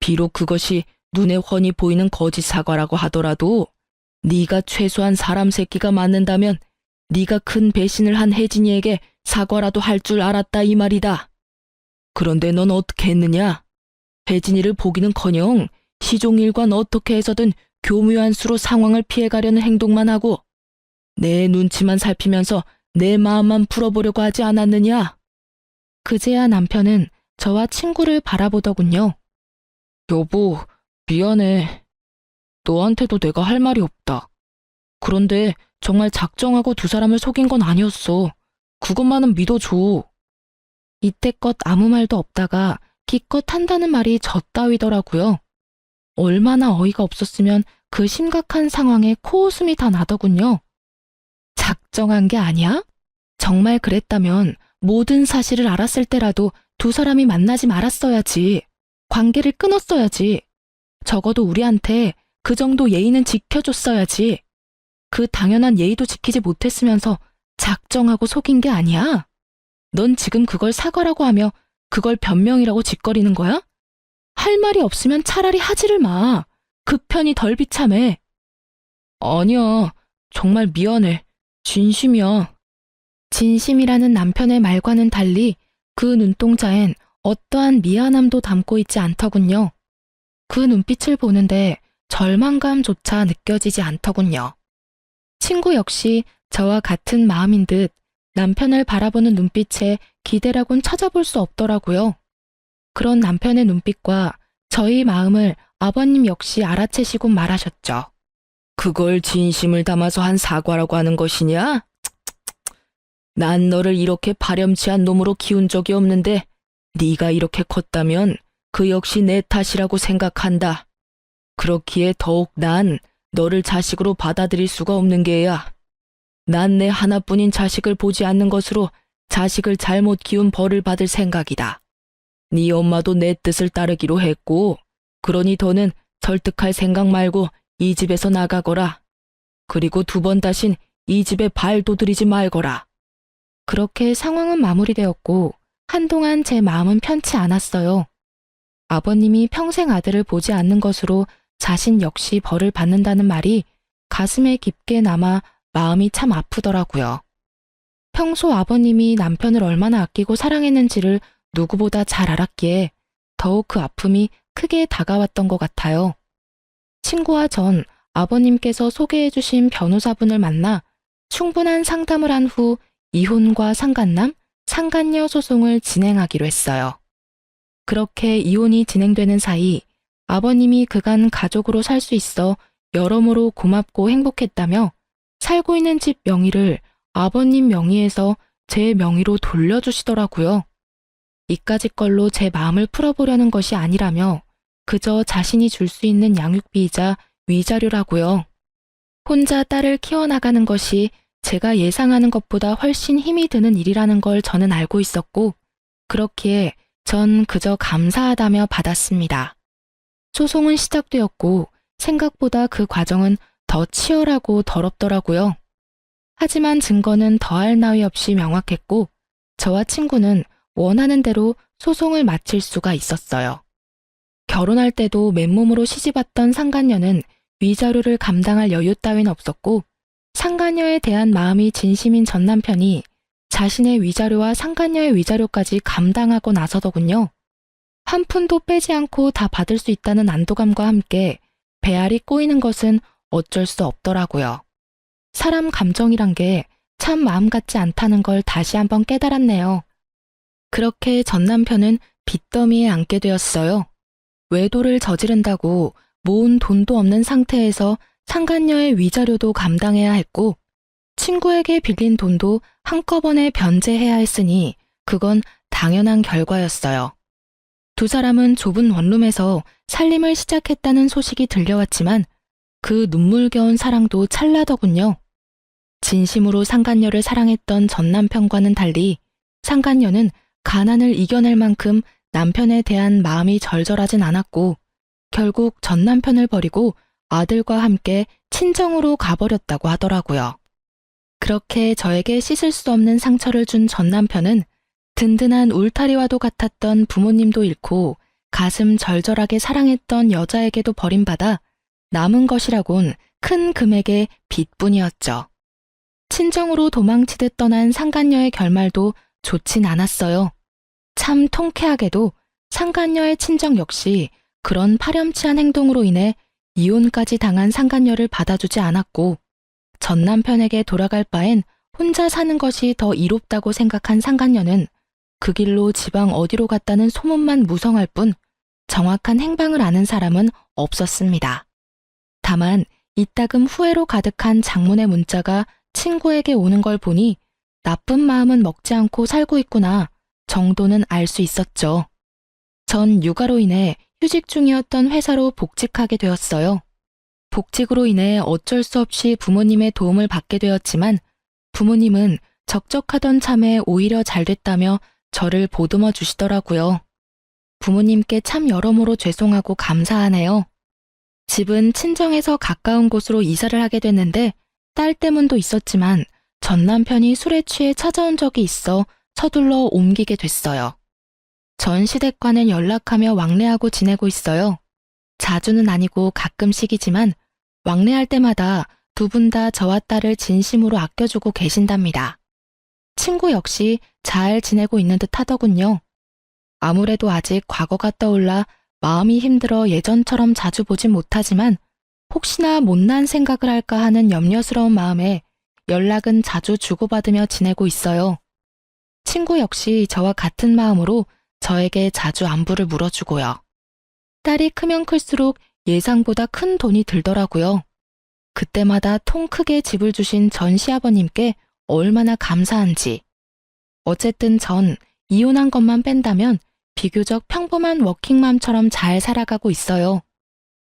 비록 그것이 눈에 훤히 보이는 거짓 사과라고 하더라도 네가 최소한 사람 새끼가 맞는다면 네가 큰 배신을 한 혜진이에게 사과라도 할 줄 알았다 이 말이다. 그런데 넌 어떻게 했느냐? 혜진이를 보기는커녕 시종일관 어떻게 해서든 교묘한 수로 상황을 피해가려는 행동만 하고 내 눈치만 살피면서 내 마음만 풀어보려고 하지 않았느냐? 그제야 남편은 저와 친구를 바라보더군요. 여보, 미안해. 너한테도 내가 할 말이 없다. 그런데 정말 작정하고 두 사람을 속인 건 아니었어. 그것만은 믿어줘. 이때껏 아무 말도 없다가 기껏 한다는 말이 저 따위더라고요. 얼마나 어이가 없었으면 그 심각한 상황에 코웃음이 다 나더군요. 작정한 게 아니야? 정말 그랬다면 모든 사실을 알았을 때라도 두 사람이 만나지 말았어야지. 관계를 끊었어야지. 적어도 우리한테 그 정도 예의는 지켜줬어야지. 그 당연한 예의도 지키지 못했으면서 작정하고 속인 게 아니야. 넌 지금 그걸 사과라고 하며 그걸 변명이라고 짓거리는 거야? 할 말이 없으면 차라리 하지를 마. 그 편이 덜 비참해. 아니야. 정말 미안해. 진심이야. 진심이라는 남편의 말과는 달리 그 눈동자엔 어떠한 미안함도 담고 있지 않더군요. 그 눈빛을 보는데 절망감조차 느껴지지 않더군요. 친구 역시 저와 같은 마음인 듯 남편을 바라보는 눈빛에 기대라곤 찾아볼 수 없더라고요. 그런 남편의 눈빛과 저희 마음을 아버님 역시 알아채시곤 말하셨죠. 그걸 진심을 담아서 한 사과라고 하는 것이냐? 난 너를 이렇게 파렴치한 놈으로 키운 적이 없는데 네가 이렇게 컸다면 그 역시 내 탓이라고 생각한다. 그렇기에 더욱 난 너를 자식으로 받아들일 수가 없는 게야. 난 내 하나뿐인 자식을 보지 않는 것으로 자식을 잘못 키운 벌을 받을 생각이다. 네 엄마도 내 뜻을 따르기로 했고 그러니 더는 설득할 생각 말고 이 집에서 나가거라. 그리고 두 번 다신 이 집에 발도 들이지 말거라. 그렇게 상황은 마무리되었고 한동안 제 마음은 편치 않았어요. 아버님이 평생 아들을 보지 않는 것으로 자신 역시 벌을 받는다는 말이 가슴에 깊게 남아 마음이 참 아프더라고요. 평소 아버님이 남편을 얼마나 아끼고 사랑했는지를 누구보다 잘 알았기에 더욱 그 아픔이 크게 다가왔던 것 같아요. 친구와 전 아버님께서 소개해 주신 변호사분을 만나 충분한 상담을 한 후 이혼과 상간남, 상간녀 소송을 진행하기로 했어요. 그렇게 이혼이 진행되는 사이 아버님이 그간 가족으로 살 수 있어 여러모로 고맙고 행복했다며 살고 있는 집 명의를 아버님 명의에서 제 명의로 돌려주시더라고요. 이까짓 걸로 제 마음을 풀어보려는 것이 아니라며 그저 자신이 줄 수 있는 양육비이자 위자료라고요. 혼자 딸을 키워나가는 것이 제가 예상하는 것보다 훨씬 힘이 드는 일이라는 걸 저는 알고 있었고 그렇기에 전 그저 감사하다며 받았습니다. 소송은 시작되었고 생각보다 그 과정은 더 치열하고 더럽더라고요. 하지만 증거는 더할 나위 없이 명확했고 저와 친구는 원하는 대로 소송을 마칠 수가 있었어요. 결혼할 때도 맨몸으로 시집왔던 상간녀는 위자료를 감당할 여유 따윈 없었고 상간녀에 대한 마음이 진심인 전 남편이 자신의 위자료와 상간녀의 위자료까지 감당하고 나서더군요. 한 푼도 빼지 않고 다 받을 수 있다는 안도감과 함께 배알이 꼬이는 것은 어쩔 수 없더라고요. 사람 감정이란 게 참 마음 같지 않다는 걸 다시 한번 깨달았네요. 그렇게 전 남편은 빚더미에 앉게 되었어요. 외도를 저지른다고 모은 돈도 없는 상태에서 상간녀의 위자료도 감당해야 했고 친구에게 빌린 돈도 한꺼번에 변제해야 했으니 그건 당연한 결과였어요. 두 사람은 좁은 원룸에서 살림을 시작했다는 소식이 들려왔지만 그 눈물겨운 사랑도 찰나더군요. 진심으로 상간녀를 사랑했던 전 남편과는 달리 상간녀는 가난을 이겨낼 만큼 남편에 대한 마음이 절절하진 않았고 결국 전 남편을 버리고 아들과 함께 친정으로 가버렸다고 하더라고요. 그렇게 저에게 씻을 수 없는 상처를 준 전 남편은 든든한 울타리와도 같았던 부모님도 잃고 가슴 절절하게 사랑했던 여자에게도 버림받아 남은 것이라곤 큰 금액의 빚뿐이었죠. 친정으로 도망치듯 떠난 상간녀의 결말도 좋진 않았어요. 참 통쾌하게도 상간녀의 친정 역시 그런 파렴치한 행동으로 인해 이혼까지 당한 상간녀를 받아주지 않았고 전 남편에게 돌아갈 바엔 혼자 사는 것이 더 이롭다고 생각한 상간녀는 그 길로 지방 어디로 갔다는 소문만 무성할 뿐 정확한 행방을 아는 사람은 없었습니다. 다만 이따금 후회로 가득한 장문의 문자가 친구에게 오는 걸 보니 나쁜 마음은 먹지 않고 살고 있구나 정도는 알 수 있었죠. 전 육아로 인해 휴직 중이었던 회사로 복직하게 되었어요. 복직으로 인해 어쩔 수 없이 부모님의 도움을 받게 되었지만 부모님은 적적하던 참에 오히려 잘 됐다며 저를 보듬어 주시더라고요. 부모님께 참 여러모로 죄송하고 감사하네요. 집은 친정에서 가까운 곳으로 이사를 하게 됐는데 딸 때문도 있었지만 전 남편이 술에 취해 찾아온 적이 있어 서둘러 옮기게 됐어요. 전 시댁과는 연락하며 왕래하고 지내고 있어요. 자주는 아니고 가끔씩이지만 왕래할 때마다 두 분 다 저와 딸을 진심으로 아껴주고 계신답니다. 친구 역시 잘 지내고 있는 듯 하더군요. 아무래도 아직 과거가 떠올라 마음이 힘들어 예전처럼 자주 보진 못하지만 혹시나 못난 생각을 할까 하는 염려스러운 마음에 연락은 자주 주고받으며 지내고 있어요. 친구 역시 저와 같은 마음으로 저에게 자주 안부를 물어주고요. 딸이 크면 클수록 예상보다 큰 돈이 들더라고요. 그때마다 통 크게 집을 주신 전 시아버님께 얼마나 감사한지. 어쨌든 전 이혼한 것만 뺀다면 비교적 평범한 워킹맘처럼 잘 살아가고 있어요.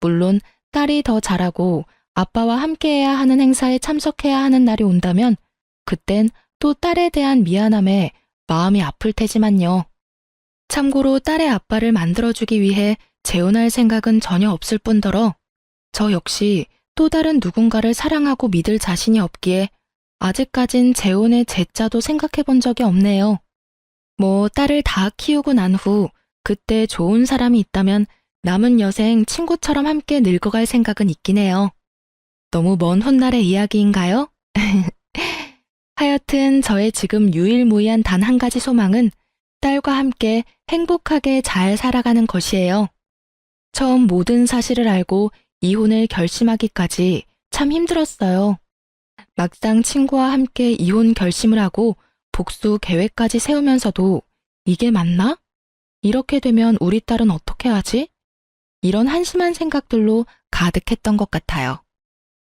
물론 딸이 더 잘하고 아빠와 함께해야 하는 행사에 참석해야 하는 날이 온다면 그땐 또 딸에 대한 미안함에 마음이 아플 테지만요. 참고로 딸의 아빠를 만들어주기 위해 재혼할 생각은 전혀 없을 뿐더러 저 역시 또 다른 누군가를 사랑하고 믿을 자신이 없기에 아직까진 재혼의 제자도 생각해 본 적이 없네요. 뭐 딸을 다 키우고 난 후 그때 좋은 사람이 있다면 남은 여생 친구처럼 함께 늙어갈 생각은 있긴 해요. 너무 먼 훗날의 이야기인가요? 하여튼 저의 지금 유일무이한 단 한 가지 소망은 딸과 함께 행복하게 잘 살아가는 것이에요. 처음 모든 사실을 알고 이혼을 결심하기까지 참 힘들었어요. 막상 친구와 함께 이혼 결심을 하고 복수 계획까지 세우면서도 이게 맞나? 이렇게 되면 우리 딸은 어떻게 하지? 이런 한심한 생각들로 가득했던 것 같아요.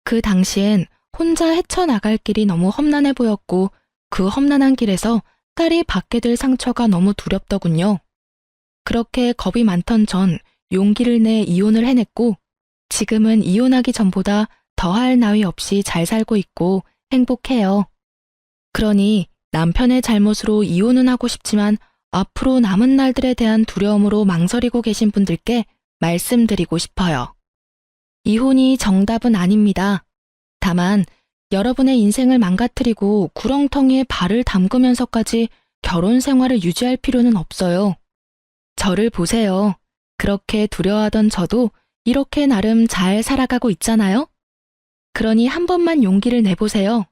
그 당시엔 혼자 헤쳐나갈 길이 너무 험난해 보였고 그 험난한 길에서 딸이 받게 될 상처가 너무 두렵더군요. 그렇게 겁이 많던 전 용기를 내 이혼을 해냈고 지금은 이혼하기 전보다 더할 나위 없이 잘 살고 있고 행복해요. 그러니 남편의 잘못으로 이혼은 하고 싶지만 앞으로 남은 날들에 대한 두려움으로 망설이고 계신 분들께 말씀드리고 싶어요. 이혼이 정답은 아닙니다. 다만 여러분의 인생을 망가뜨리고 구렁텅이에 발을 담그면서까지 결혼 생활을 유지할 필요는 없어요. 저를 보세요. 그렇게 두려워하던 저도 이렇게 나름 잘 살아가고 있잖아요? 그러니 한 번만 용기를 내보세요.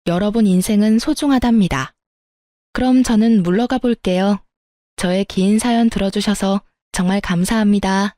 여러분 인생은 소중하답니다. 그럼 저는 물러가 볼게요. 저의 긴 사연 들어주셔서 정말 감사합니다.